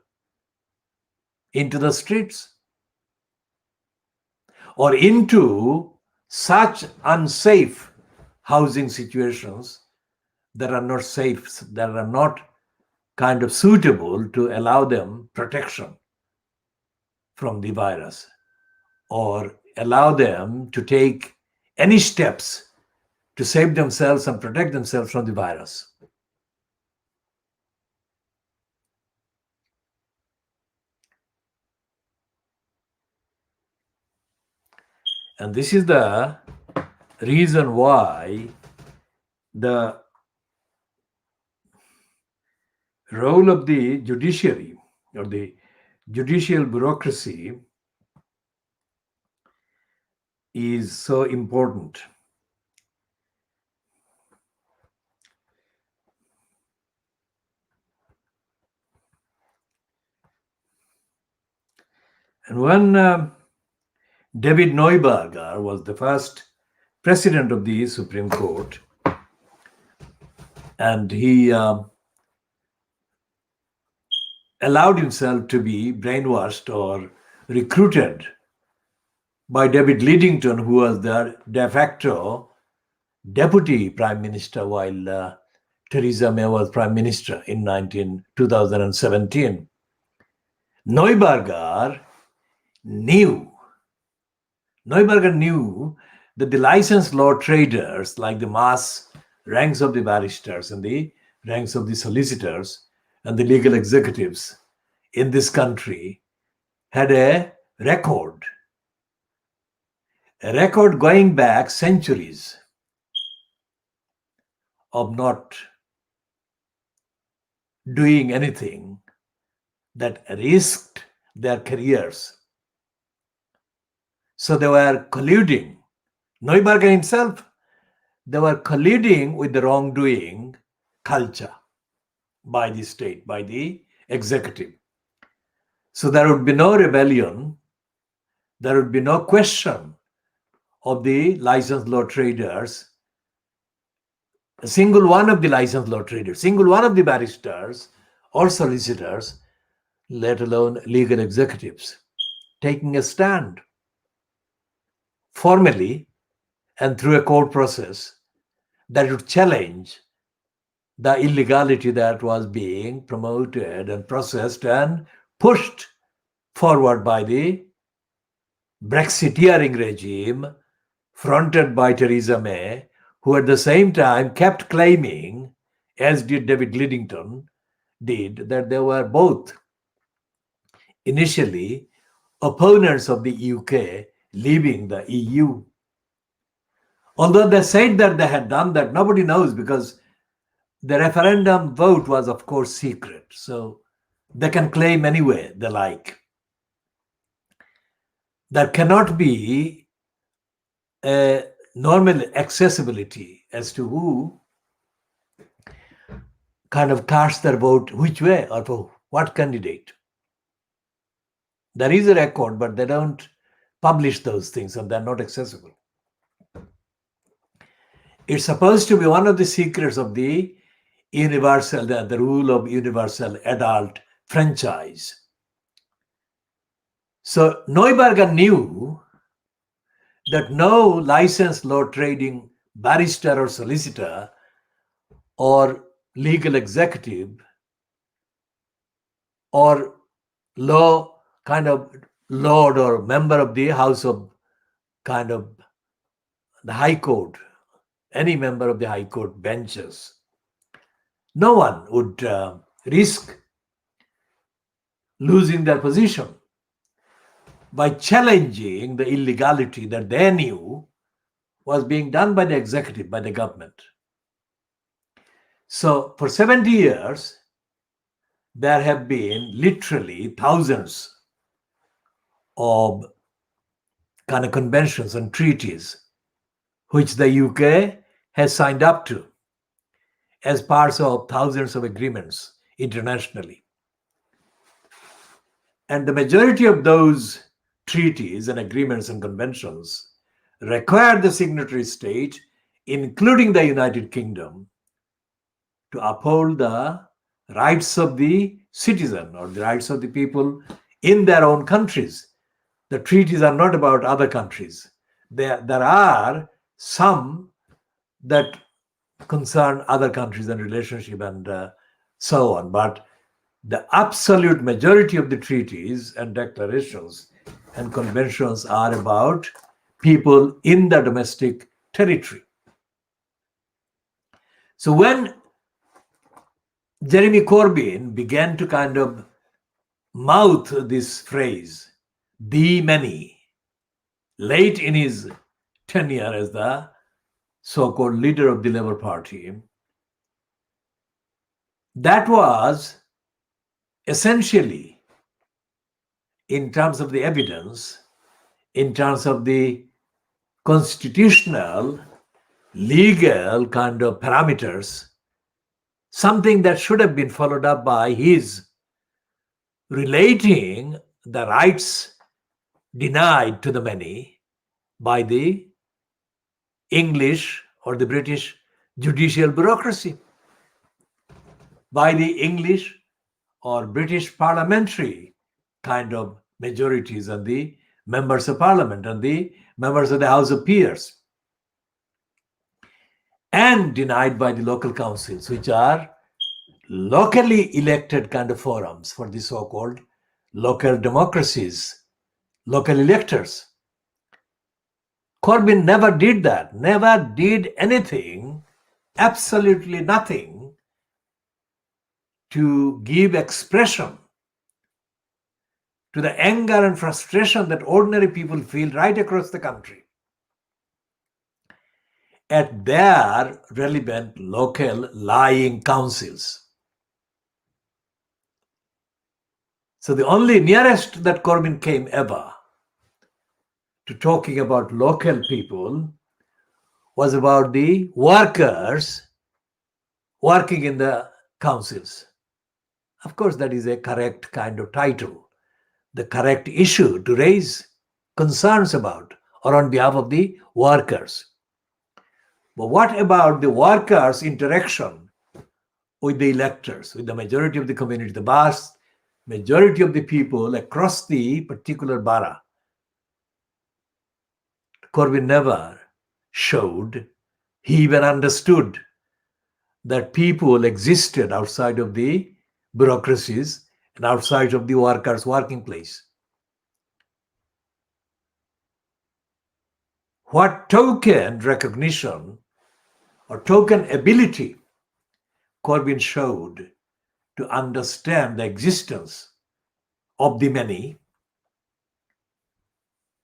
into the streets or into such unsafe housing situations that are not safe, that are not kind of suitable to allow them protection from the virus or allow them to take any steps to save themselves and protect themselves from the virus? And this is the reason why the role of the judiciary or the judicial bureaucracy is so important. And when David Neuberger was the first president of the Supreme Court, and he allowed himself to be brainwashed or recruited by David Lidington, who was the de facto deputy prime minister while Theresa May was prime minister in 2017. Neuberger knew that the licensed law traders, like the mass ranks of the barristers and the ranks of the solicitors and the legal executives in this country, had a record going back centuries of not doing anything that risked their careers. So they were colluding. Neuberger himself, they were colluding with the wrongdoing culture by the state, by the executive. So there would be no rebellion, there would be no question of the licensed law traders, a single one of the licensed law traders, single one of the barristers or solicitors, let alone legal executives, taking a stand formally and through a court process that would challenge the illegality that was being promoted and processed and pushed forward by the Brexiteering regime fronted by Theresa May, who at the same time kept claiming, as did David Lidington did, that they were both initially opponents of the UK leaving the EU. Although they said that they had done that, nobody knows, because the referendum vote was, of course, secret. So they can claim anyway they like. There cannot be a normal accessibility as to who kind of cast their vote which way or for what candidate. There is a record, but they don't publish those things and they're not accessible. It's supposed to be one of the secrets of the universal, the rule of universal adult franchise. So Neuberger knew that no licensed law trading barrister or solicitor or legal executive or law kind of lord or member of the House of kind of the High Court, any member of the High Court benches, no one would risk losing their position by challenging the illegality that they knew was being done by the executive, by the government. So for 70 years, there have been literally thousands of kind of conventions and treaties which the UK has signed up to as parts of thousands of agreements internationally. And the majority of those treaties and agreements and conventions require the signatory state, including the United Kingdom, to uphold the rights of the citizen or the rights of the people in their own countries. The treaties are not about other countries. There are some that concern other countries and relationship and so on, but the absolute majority of the treaties and declarations and conventions are about people in the domestic territory. So when Jeremy Corbyn began to kind of mouth this phrase, "the many," late in his tenure as the so-called leader of the Labour Party, that was essentially, in terms of the evidence, in terms of the constitutional, legal kind of parameters, something that should have been followed up by his relating the rights denied to the many by the English or the British judicial bureaucracy, by the English or British parliamentary kind of majorities and the members of parliament and the members of the House of Peers, and denied by the local councils, which are locally elected kind of forums for the so-called local democracies, local electors. Corbyn never did that, never did anything, absolutely nothing, to give expression to the anger and frustration that ordinary people feel right across the country at their relevant local lying councils. So the only nearest that Corbyn came ever to talking about local people was about the workers working in the councils. Of course, that is a correct kind of title, the correct issue to raise concerns about or on behalf of the workers. But what about the workers' interaction with the electors, with the majority of the community, the vast majority of the people across the particular borough? Corbyn never showed he even understood that people existed outside of the bureaucracies and outside of the workers' working place. What token recognition or token ability Corbyn showed to understand the existence of the many,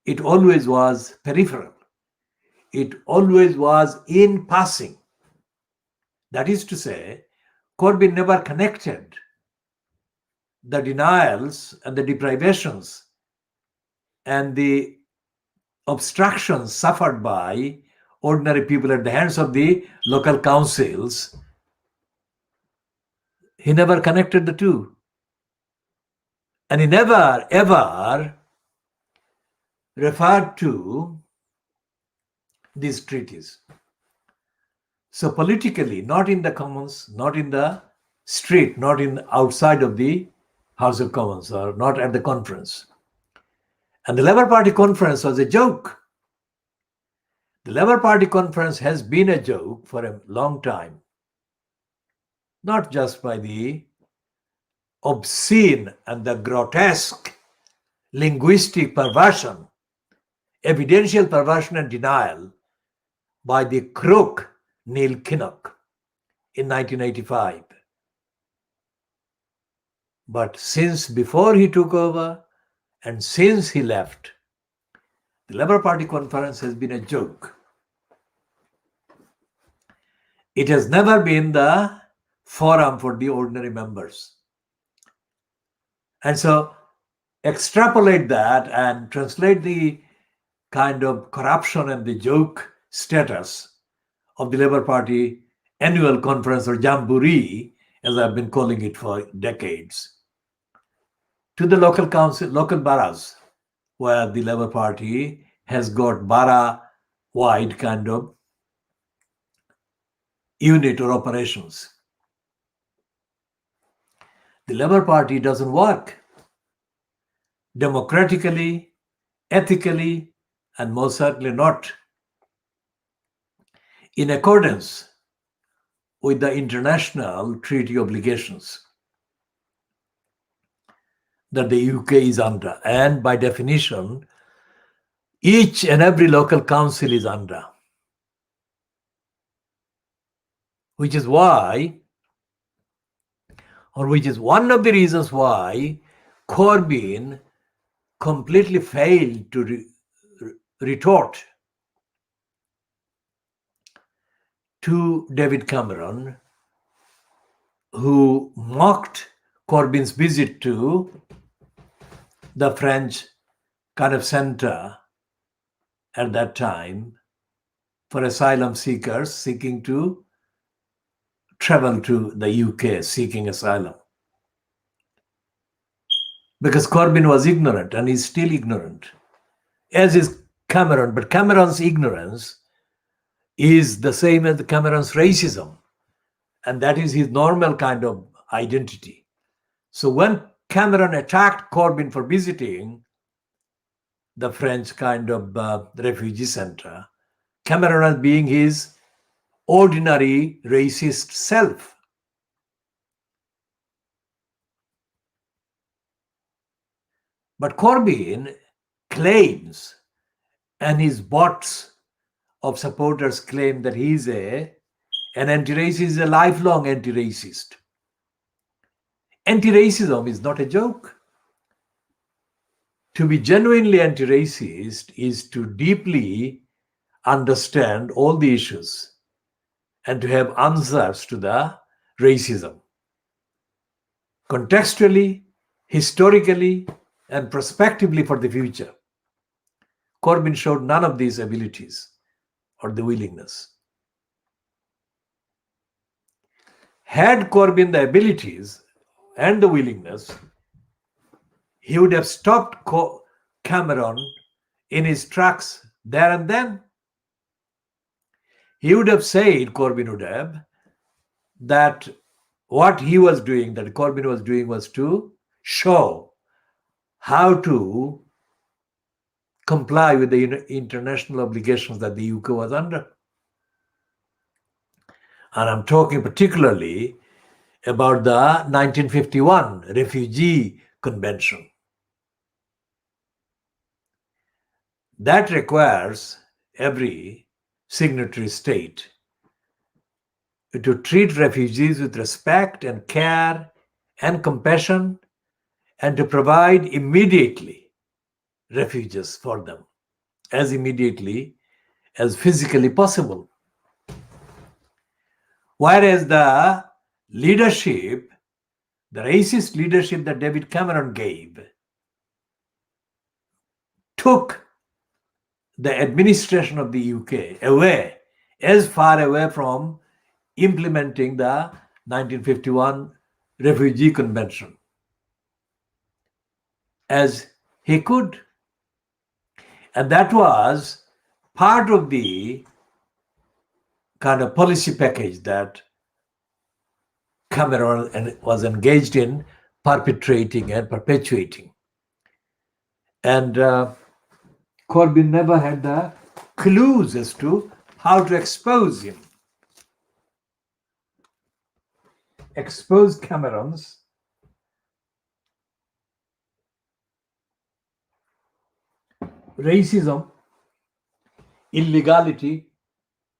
it always was peripheral. It always was in passing. That is to say, Corbyn never connected the denials and the deprivations and the obstructions suffered by ordinary people at the hands of the local councils. He never connected the two. And he never, ever referred to these treaties. So politically, not in the Commons, not in the street, not in outside of the House of Commons, or not at the conference. And the Labour Party conference was a joke. The Labour Party conference has been a joke for a long time, not just by the obscene and the grotesque linguistic perversion, evidential perversion and denial by the crook Neil Kinnock in 1985. But since before he took over and since he left, the Labour Party conference has been a joke. It has never been the forum for the ordinary members. And so extrapolate that and translate the kind of corruption and the joke status of the Labour Party annual conference, or jamboree, as I've been calling it for decades, to the local council, local boroughs, where the Labour Party has got borough-wide kind of unit or operations. The Labour Party doesn't work democratically, ethically, and most certainly not in accordance with the international treaty obligations that the UK is under, and by definition, each and every local council is under. Which is why, or which is one of the reasons why Corbyn completely failed to retort to David Cameron, who mocked Corbyn's visit to the French kind of center at that time for asylum seekers seeking to travel to the UK seeking asylum. Because Corbyn was ignorant, and he's still ignorant, as is Cameron. But Cameron's ignorance is the same as Cameron's racism, and that is his normal kind of identity. So when Cameron attacked Corbyn for visiting the French kind of refugee center, Cameron was being his ordinary racist self. But Corbyn claims, and his bots of supporters claim, that he's an anti-racist, is a lifelong anti-racist. Anti-racism is not a joke. To be genuinely anti-racist is to deeply understand all the issues and to have answers to the racism. Contextually, historically, and prospectively for the future. Corbyn showed none of these abilities or the willingness. Had Corbyn the abilities and the willingness, he would have stopped Cameron in his tracks there and then. He would have said, Corbyn would have, that what he was doing, that Corbyn was doing, was to show how to comply with the international obligations that the UK was under. And I'm talking particularly about the 1951 Refugee Convention. That requires every signatory state to treat refugees with respect and care and compassion, and to provide immediately refuges for them, as immediately as physically possible. Whereas the leadership, the racist leadership that David Cameron gave, took the administration of the UK away, as far away from implementing the 1951 Refugee Convention as he could. And that was part of the kind of policy package that Cameron was engaged in perpetrating and perpetuating. And Corbyn never had the clues as to how to expose him. Expose Cameron's racism, illegality,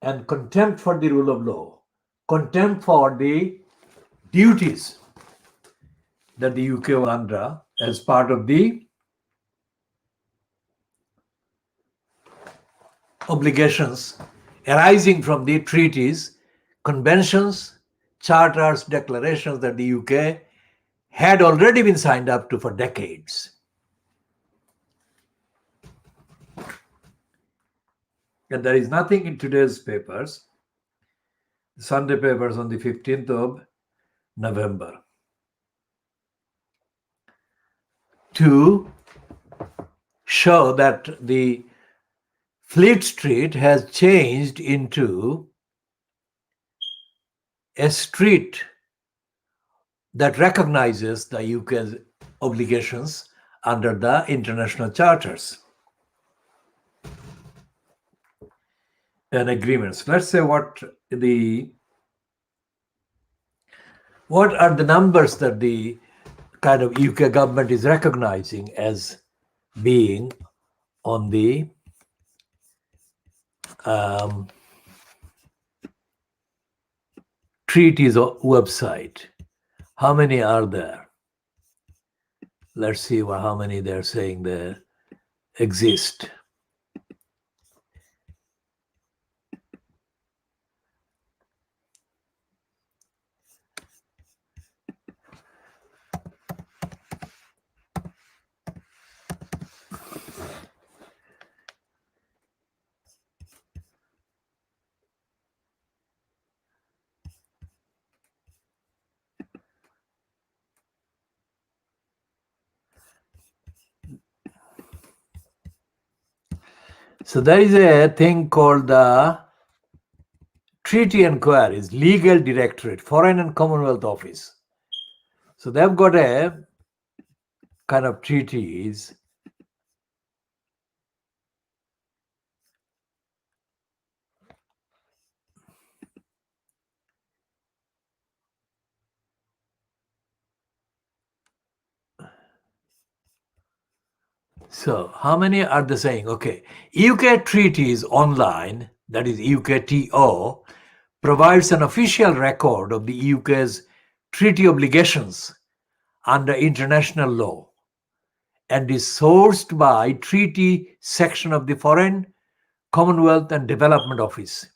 and contempt for the rule of law, contempt for the duties that the UK was under as part of the obligations arising from the treaties, conventions, charters, declarations that the UK had already been signed up to for decades. And there is nothing in today's papers, the Sunday papers on the 15th of November, to show that the Fleet Street has changed into a street that recognizes the UK's obligations under the international charters and agreements. Let's say what are the numbers that the kind of UK government is recognizing as being on the treaties website. How many are there? Let's see how many they're saying there exist. So there is a thing called the Treaty Enquiries, Legal Directorate, Foreign and Commonwealth Office. So they've got a kind of treaties So how many are they saying? Okay, UK Treaties Online, that is UKTO, provides an official record of the UK's treaty obligations under international law and is sourced by treaty section of the Foreign, Commonwealth and Development Office.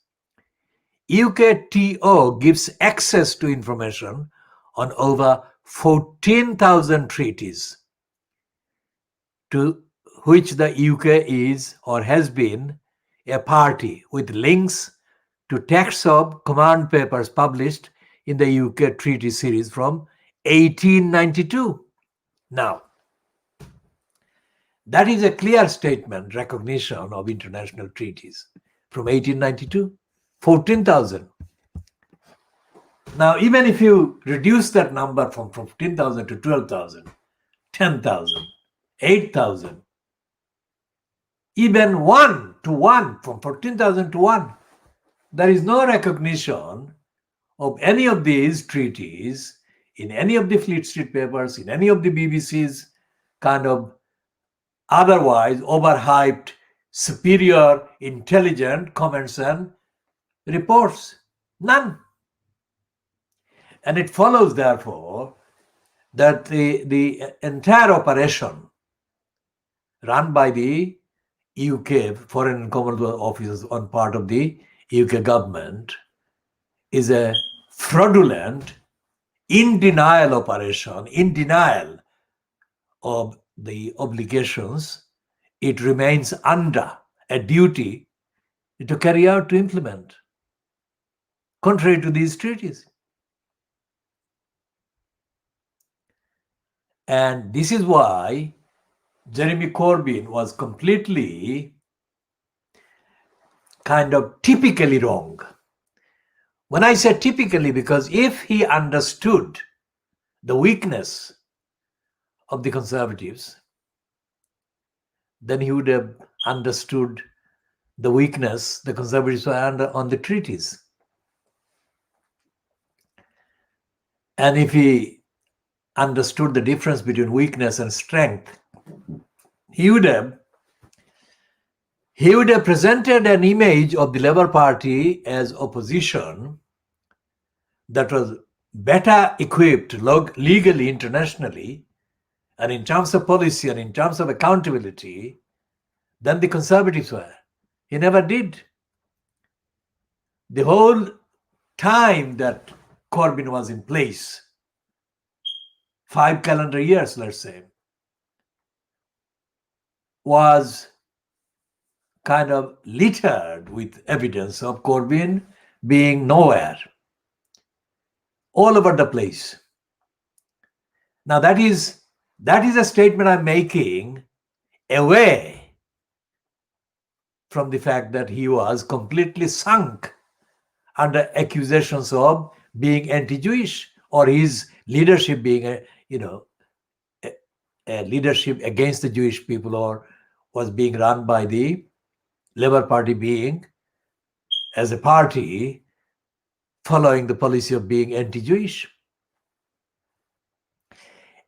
UKTO gives access to information on over 14,000 treaties to which the UK is or has been a party, with links to texts of command papers published in the UK treaty series from 1892. Now, that is a clear statement, recognition of international treaties from 1892, 14,000. Now, even if you reduce that number from 15,000 to 12,000, 10,000, 8,000, even 1 to 1, from 14,000 to 1. There is no recognition of any of these treaties in any of the Fleet Street papers, in any of the BBC's kind of otherwise overhyped, superior, intelligent comments and reports. None. And it follows, therefore, that the entire operation run by the UK Foreign and Commonwealth Office on part of the UK government is a fraudulent, in denial operation, in denial of the obligations it remains under a duty to carry out, to implement, contrary to these treaties. And this is why Jeremy Corbyn was completely kind of typically wrong. When I say typically, because if he understood the weakness of the Conservatives, then he would have understood the weakness the Conservatives were under on the treaties. And if he understood the difference between weakness and strength, he would have presented an image of the Labour Party as opposition that was better equipped legally, internationally, and in terms of policy and in terms of accountability than the Conservatives were. He never did. The whole time that Corbyn was in place, 5 calendar years, let's say, was kind of littered with evidence of Corbyn being nowhere, all over the place. Now that is a statement I'm making away from the fact that he was completely sunk under accusations of being anti-Jewish, or his leadership being a leadership against the Jewish people, or was being run by the Labour Party being, as a party, following the policy of being anti-Jewish.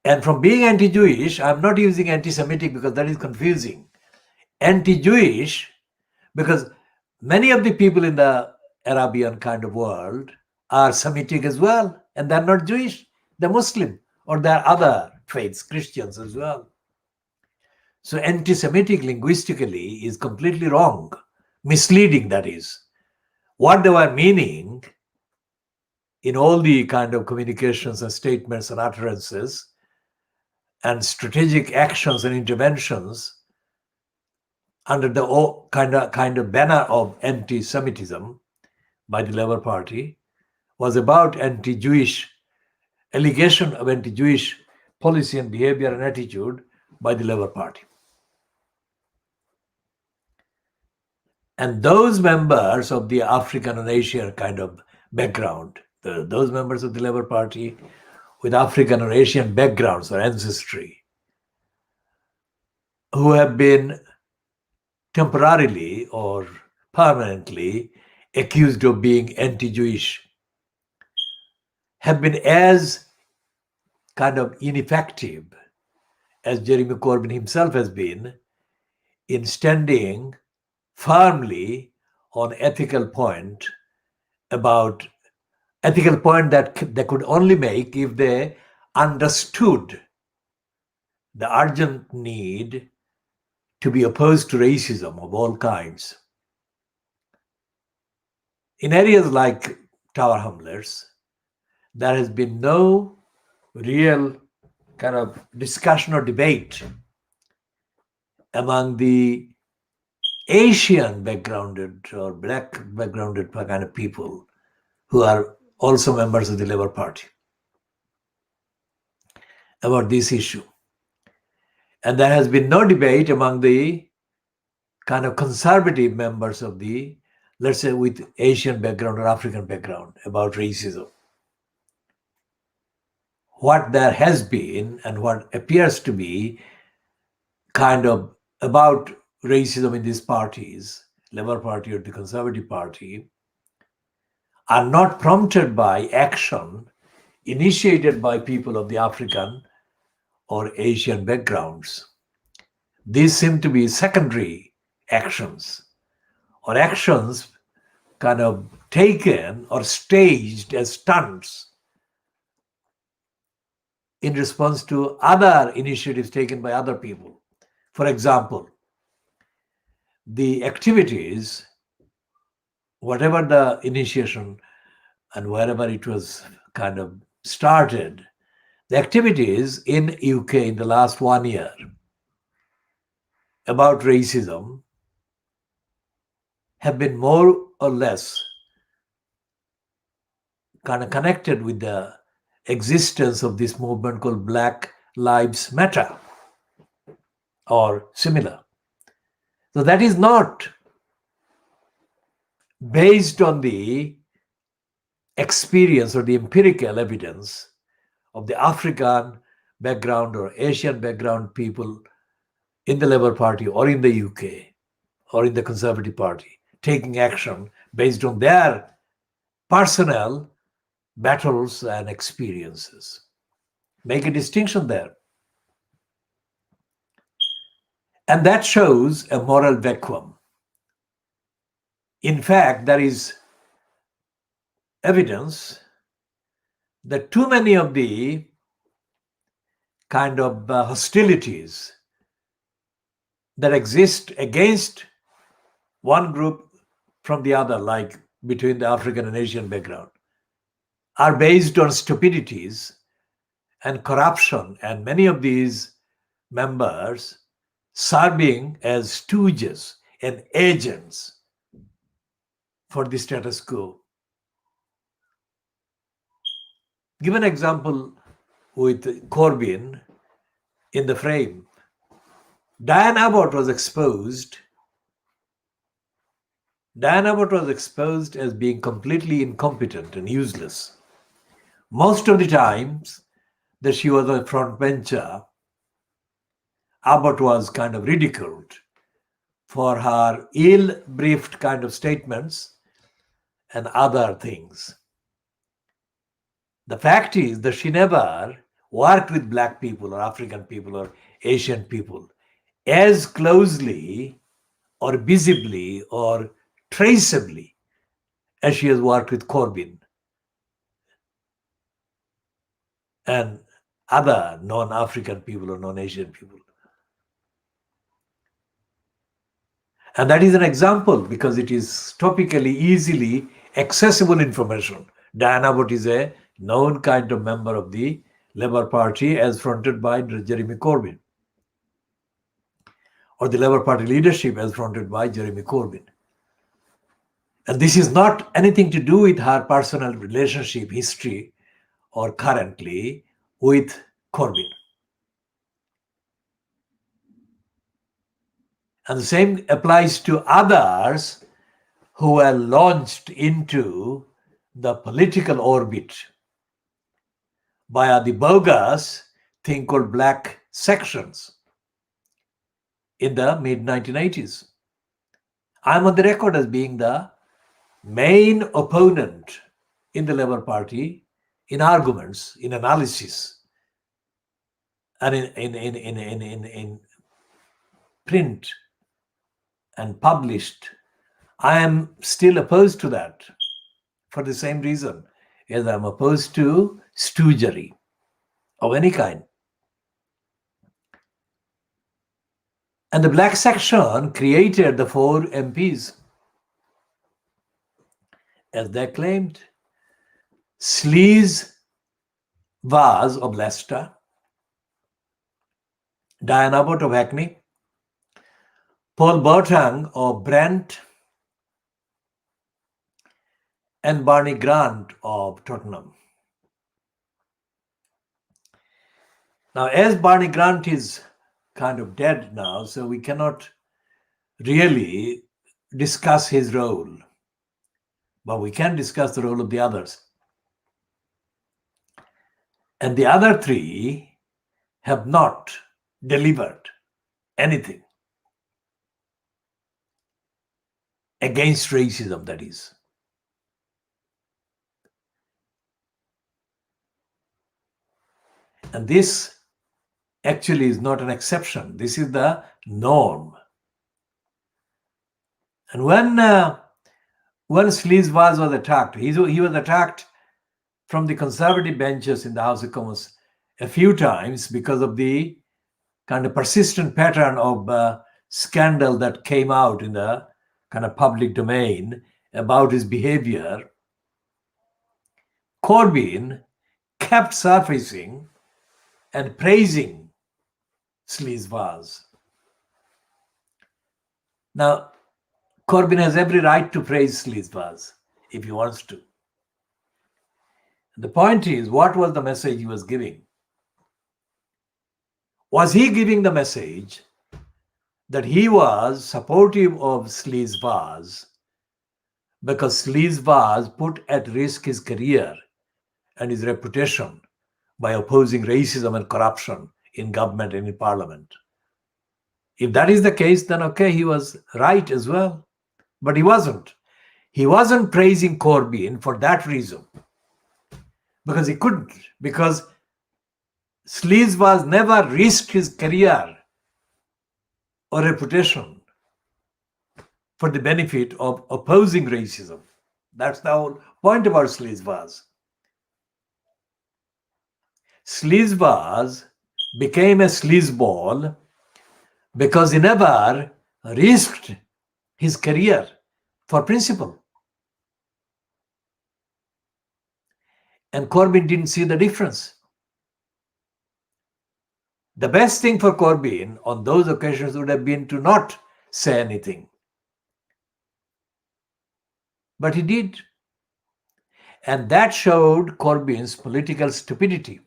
And from being anti-Jewish, I'm not using anti-Semitic because that is confusing. Anti-Jewish, because many of the people in the Arabian kind of world are Semitic as well, and they're not Jewish, they're Muslim, or they're other faiths, Christians as well. So anti-Semitic linguistically is completely wrong, misleading, that is. What they were meaning in all the kind of communications and statements and utterances and strategic actions and interventions under the kind of banner of anti-Semitism by the Labour Party was about anti-Jewish, allegation of anti-Jewish policy and behavior and attitude by the Labour Party. And those members of the African and Asian kind of background, those members of the Labour Party with African or Asian backgrounds or ancestry, who have been temporarily or permanently accused of being anti-Jewish, have been as kind of ineffective as Jeremy Corbyn himself has been in standing firmly on ethical point that they could only make if they understood the urgent need to be opposed to racism of all kinds. In areas like Tower Hamlets, there has been no real kind of discussion or debate among the Asian backgrounded or black backgrounded kind of people who are also members of the Labour Party about this issue. And there has been no debate among the kind of conservative members of the, let's say, with Asian background or African background about racism. What there has been and what appears to be kind of about racism in these parties, Labour Party or the Conservative Party, are not prompted by action initiated by people of the African or Asian backgrounds. These seem to be secondary actions, or actions kind of taken or staged as stunts in response to other initiatives taken by other people. For example, the activities, whatever the initiation and wherever it was kind of started, the activities in UK in the last 1 year about racism have been more or less kind of connected with the existence of this movement called Black Lives Matter or similar. So that is not based on the experience or the empirical evidence of the African background or Asian background people in the Labour Party or in the UK or in the Conservative Party taking action based on their personal battles and experiences. Make a distinction there. And that shows a moral vacuum. In fact, there is evidence that too many of the kind of hostilities that exist against one group from the other, like between the African and Asian background, are based on stupidities and corruption, and many of these members serving as stooges and agents for the status quo. Give an example with Corbyn in the frame. Diane Abbott was exposed. Diane Abbott was exposed as being completely incompetent and useless. Most of the times that she was a frontbencher, Abbott was kind of ridiculed for her ill-briefed kind of statements and other things. The fact is that she never worked with Black people or African people or Asian people as closely or visibly or traceably as she has worked with Corbyn and other non-African people or non-Asian people. And that is an example because it is topically easily accessible information. Diane Abbott is a known kind of member of the Labour Party as fronted by Jeremy Corbyn, or the Labour Party leadership as fronted by Jeremy Corbyn. And this is not anything to do with her personal relationship, history, or currently with Corbyn. And the same applies to others who were launched into the political orbit via the bogus thing called black sections in the mid-1980s. I'm on the record as being the main opponent in the Labour Party in arguments, in analysis, and in print and published. I am still opposed to that for the same reason as I'm opposed to stoogery of any kind. And the black section created the 4 MPs. As they claimed, Sleaze Vaz of Leicester, Diane Abbott of Hackney, Paul Bertang of Brent, and Barney Grant of Tottenham. Now, as Barney Grant is kind of dead now, so we cannot really discuss his role, but we can discuss the role of the others. And the other 3 have not delivered anything. against racism, that is. And this actually is not an exception. This is the norm. And when Sleaze was attacked, he was attacked from the conservative benches in the House of Commons a few times because of the kind of persistent pattern of scandal that came out in the kind of public domain about his behavior. Corbyn kept surfacing and praising Sleaze was. Now, Corbyn has every right to praise Sleaze was if he wants to. The point is, what was the message he was giving? Was he giving the message that he was supportive of Sleaze was because Sleaze was put at risk his career and his reputation by opposing racism and corruption in government and in parliament? If that is the case, then okay, he was right as well. But he wasn't. He wasn't praising Corbyn for that reason. Because he couldn't. Because Sleaze was never risked his career or reputation for the benefit of opposing racism. That's the whole point about Sleaze was. Sleaze was became a sleazeball because he never risked his career for principle. And Corbyn didn't see the difference. The best thing for Corbyn on those occasions would have been to not say anything. But he did. And that showed Corbyn's political stupidity.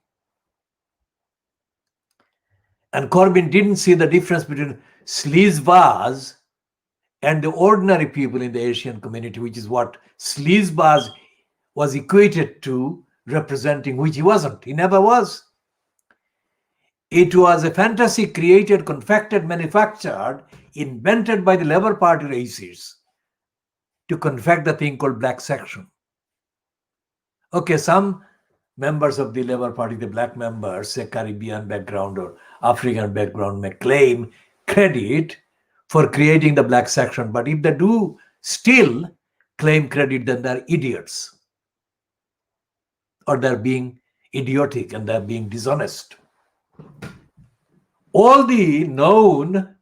And Corbyn didn't see the difference between Sleaze and the ordinary people in the Asian community, which is what Sleaze was equated to representing, which he wasn't. He never was. It was a fantasy created, confected, manufactured, invented by the Labour Party racists to confect the thing called black section. Okay, some members of the Labour Party, the black members, say Caribbean background or African background, may claim credit for creating the black section. But if they do still claim credit, then they're idiots. Or they're being idiotic and they're being dishonest. All the known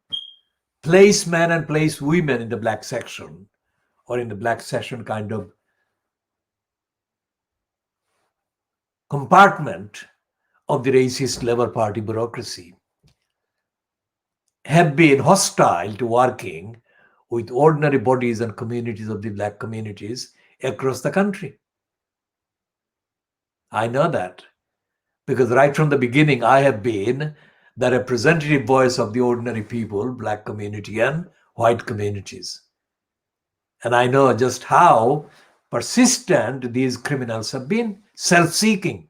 placemen and placewomen in the black section or in the black section kind of compartment of the racist Labour Party bureaucracy have been hostile to working with ordinary bodies and communities of the black communities across the country. I know that because right from the beginning I have been the representative voice of the ordinary people, black community and white communities. And I know just how persistent these criminals have been, self-seeking.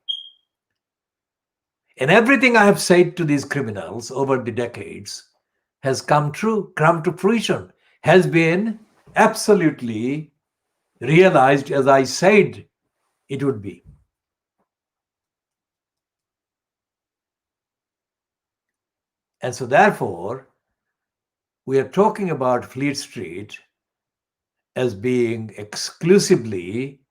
And everything I have said to these criminals over the decades has come true, come to fruition, has been absolutely realized as I said it would be. And so therefore, we are talking about Fleet Street as being exclusively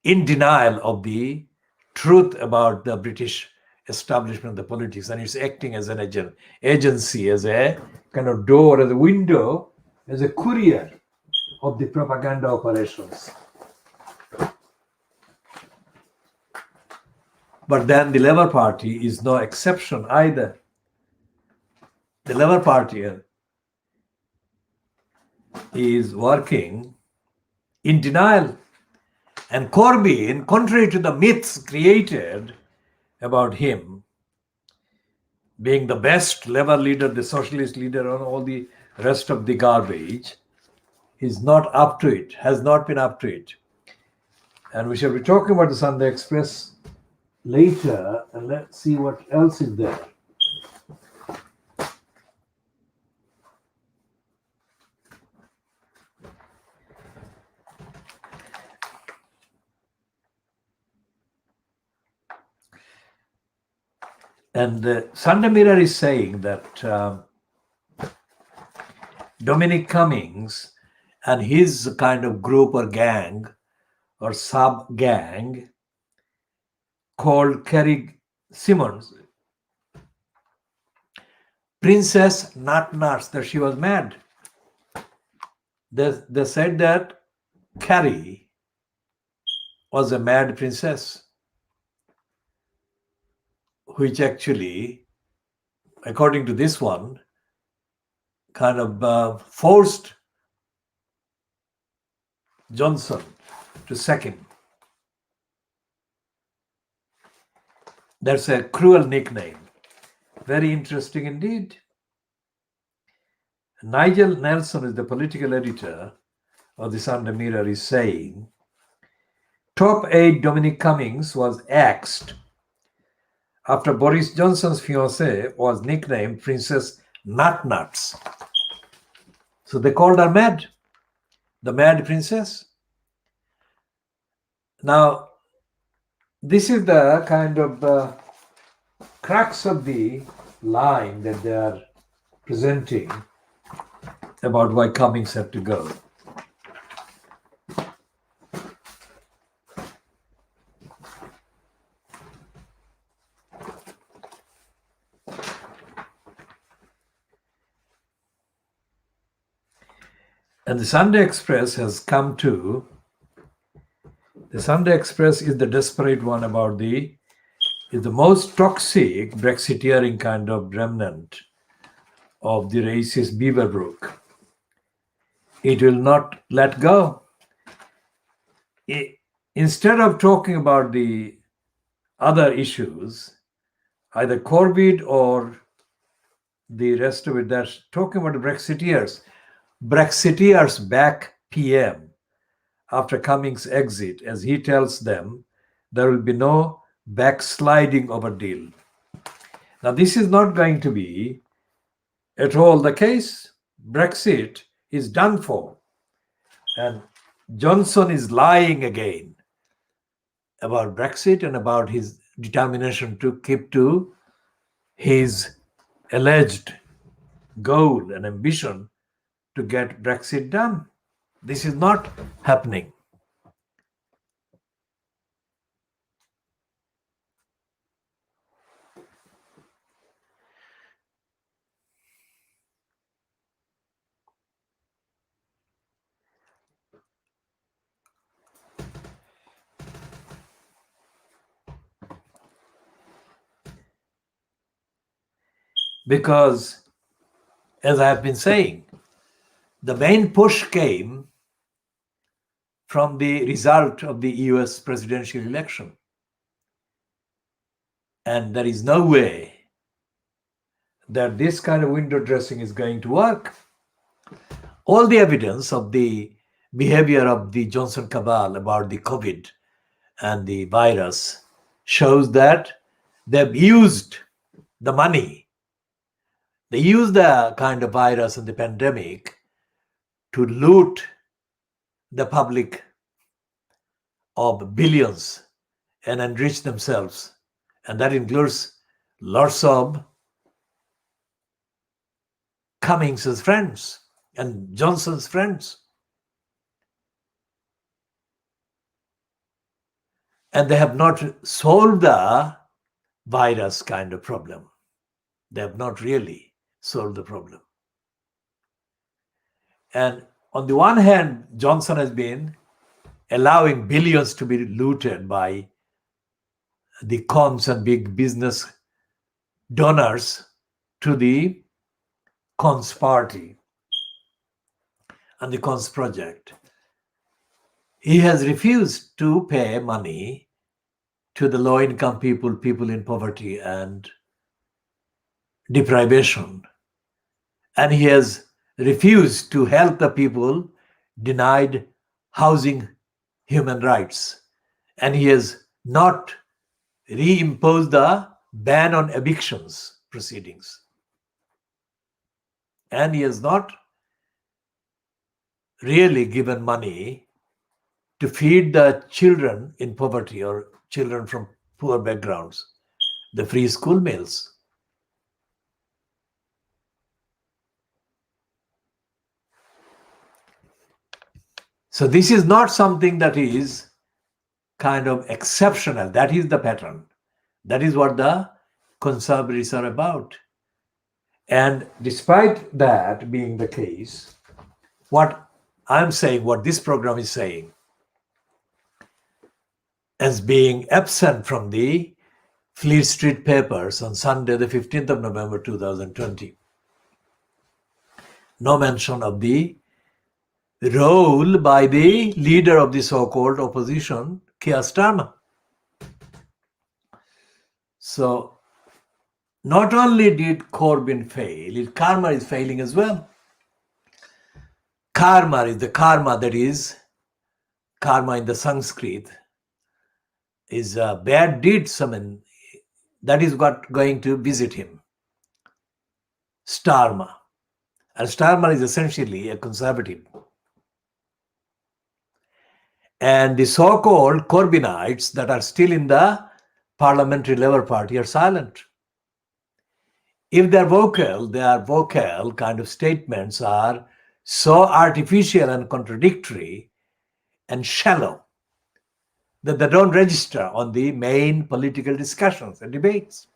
in denial of the truth about the British establishment of the politics, and it's acting as an agency, as a kind of door, as a window, as a courier of the propaganda operations. But then the Labour Party is no exception either. The Labour Party is working in denial. And Corbyn, contrary to the myths created about him being the best Labour leader, the socialist leader, and all the rest of the garbage, is not up to it, has not been up to it. And we shall be talking about the Sunday Express later, and let's see what else is there. And the Sunday Mirror is saying that Dominic Cummings and his kind of group or gang or sub gang called Carrie Simmons Princess Nut Nuts, that she was mad. They said that Carrie was a mad princess, which actually, according to this one, kind of forced Johnson to sack him. That's a cruel nickname. Very interesting indeed. Nigel Nelson is the political editor of the Sunday Mirror, is saying, top aide Dominic Cummings was axed after Boris Johnson's fiancée was nicknamed Princess Nut Nuts. So they called her mad, the mad princess. Now, this is the kind of crux of the line that they are presenting about why Cummings had to go. And the Sunday Express has come to, the Sunday Express is the desperate one about is the most toxic Brexiteering kind of remnant of the racist Beaverbrook. It will not let go. Instead of talking about the other issues, either Corbyn or the rest of it, they're talking about the Brexiteers. Brexiteers back PM after Cummings' exit, as he tells them there will be no backsliding of a deal. Now, this is not going to be at all the case. Brexit is done for. And Johnson is lying again about Brexit and about his determination to keep to his alleged goal and ambition to get Brexit done. This is not happening. Because, as I have been saying, the main push came from the result of the US presidential election. And there is no way that this kind of window dressing is going to work. All the evidence of the behavior of the Johnson cabal about the COVID and the virus shows that they've used the money. They used the kind of virus and the pandemic to loot the public of billions and enrich themselves. And that includes lots of Cummings' friends and Johnson's friends. And they have not solved the virus kind of problem. They have not really solved the problem. And on the one hand, Johnson has been allowing billions to be looted by the cons and big business donors to the cons party and the cons project. He has refused to pay money to the low-income people, people in poverty and deprivation. And he has refused to help the people denied housing, human rights. And he has not reimposed the ban on evictions proceedings. And he has not really given money to feed the children in poverty or children from poor backgrounds the free school meals. So this is not something that is kind of exceptional. That is the pattern. That is what the conservatives are about. And despite that being the case, what I'm saying, what this program is saying, as being absent from the Fleet Street papers on Sunday, the 15th of November 2020, no mention of the role by the leader of the so-called opposition, Keir Starmer. So not only did Corbyn fail, karma is failing as well. Karma is the karma, that is, karma in the Sanskrit is bad deeds. I mean, that is what going to visit him. Starmer. And Starmer is essentially a conservative. And the so-called Corbynites that are still in the parliamentary Labour Party are silent. If they're vocal, their vocal kind of statements are so artificial and contradictory and shallow that they don't register on the main political discussions and debates.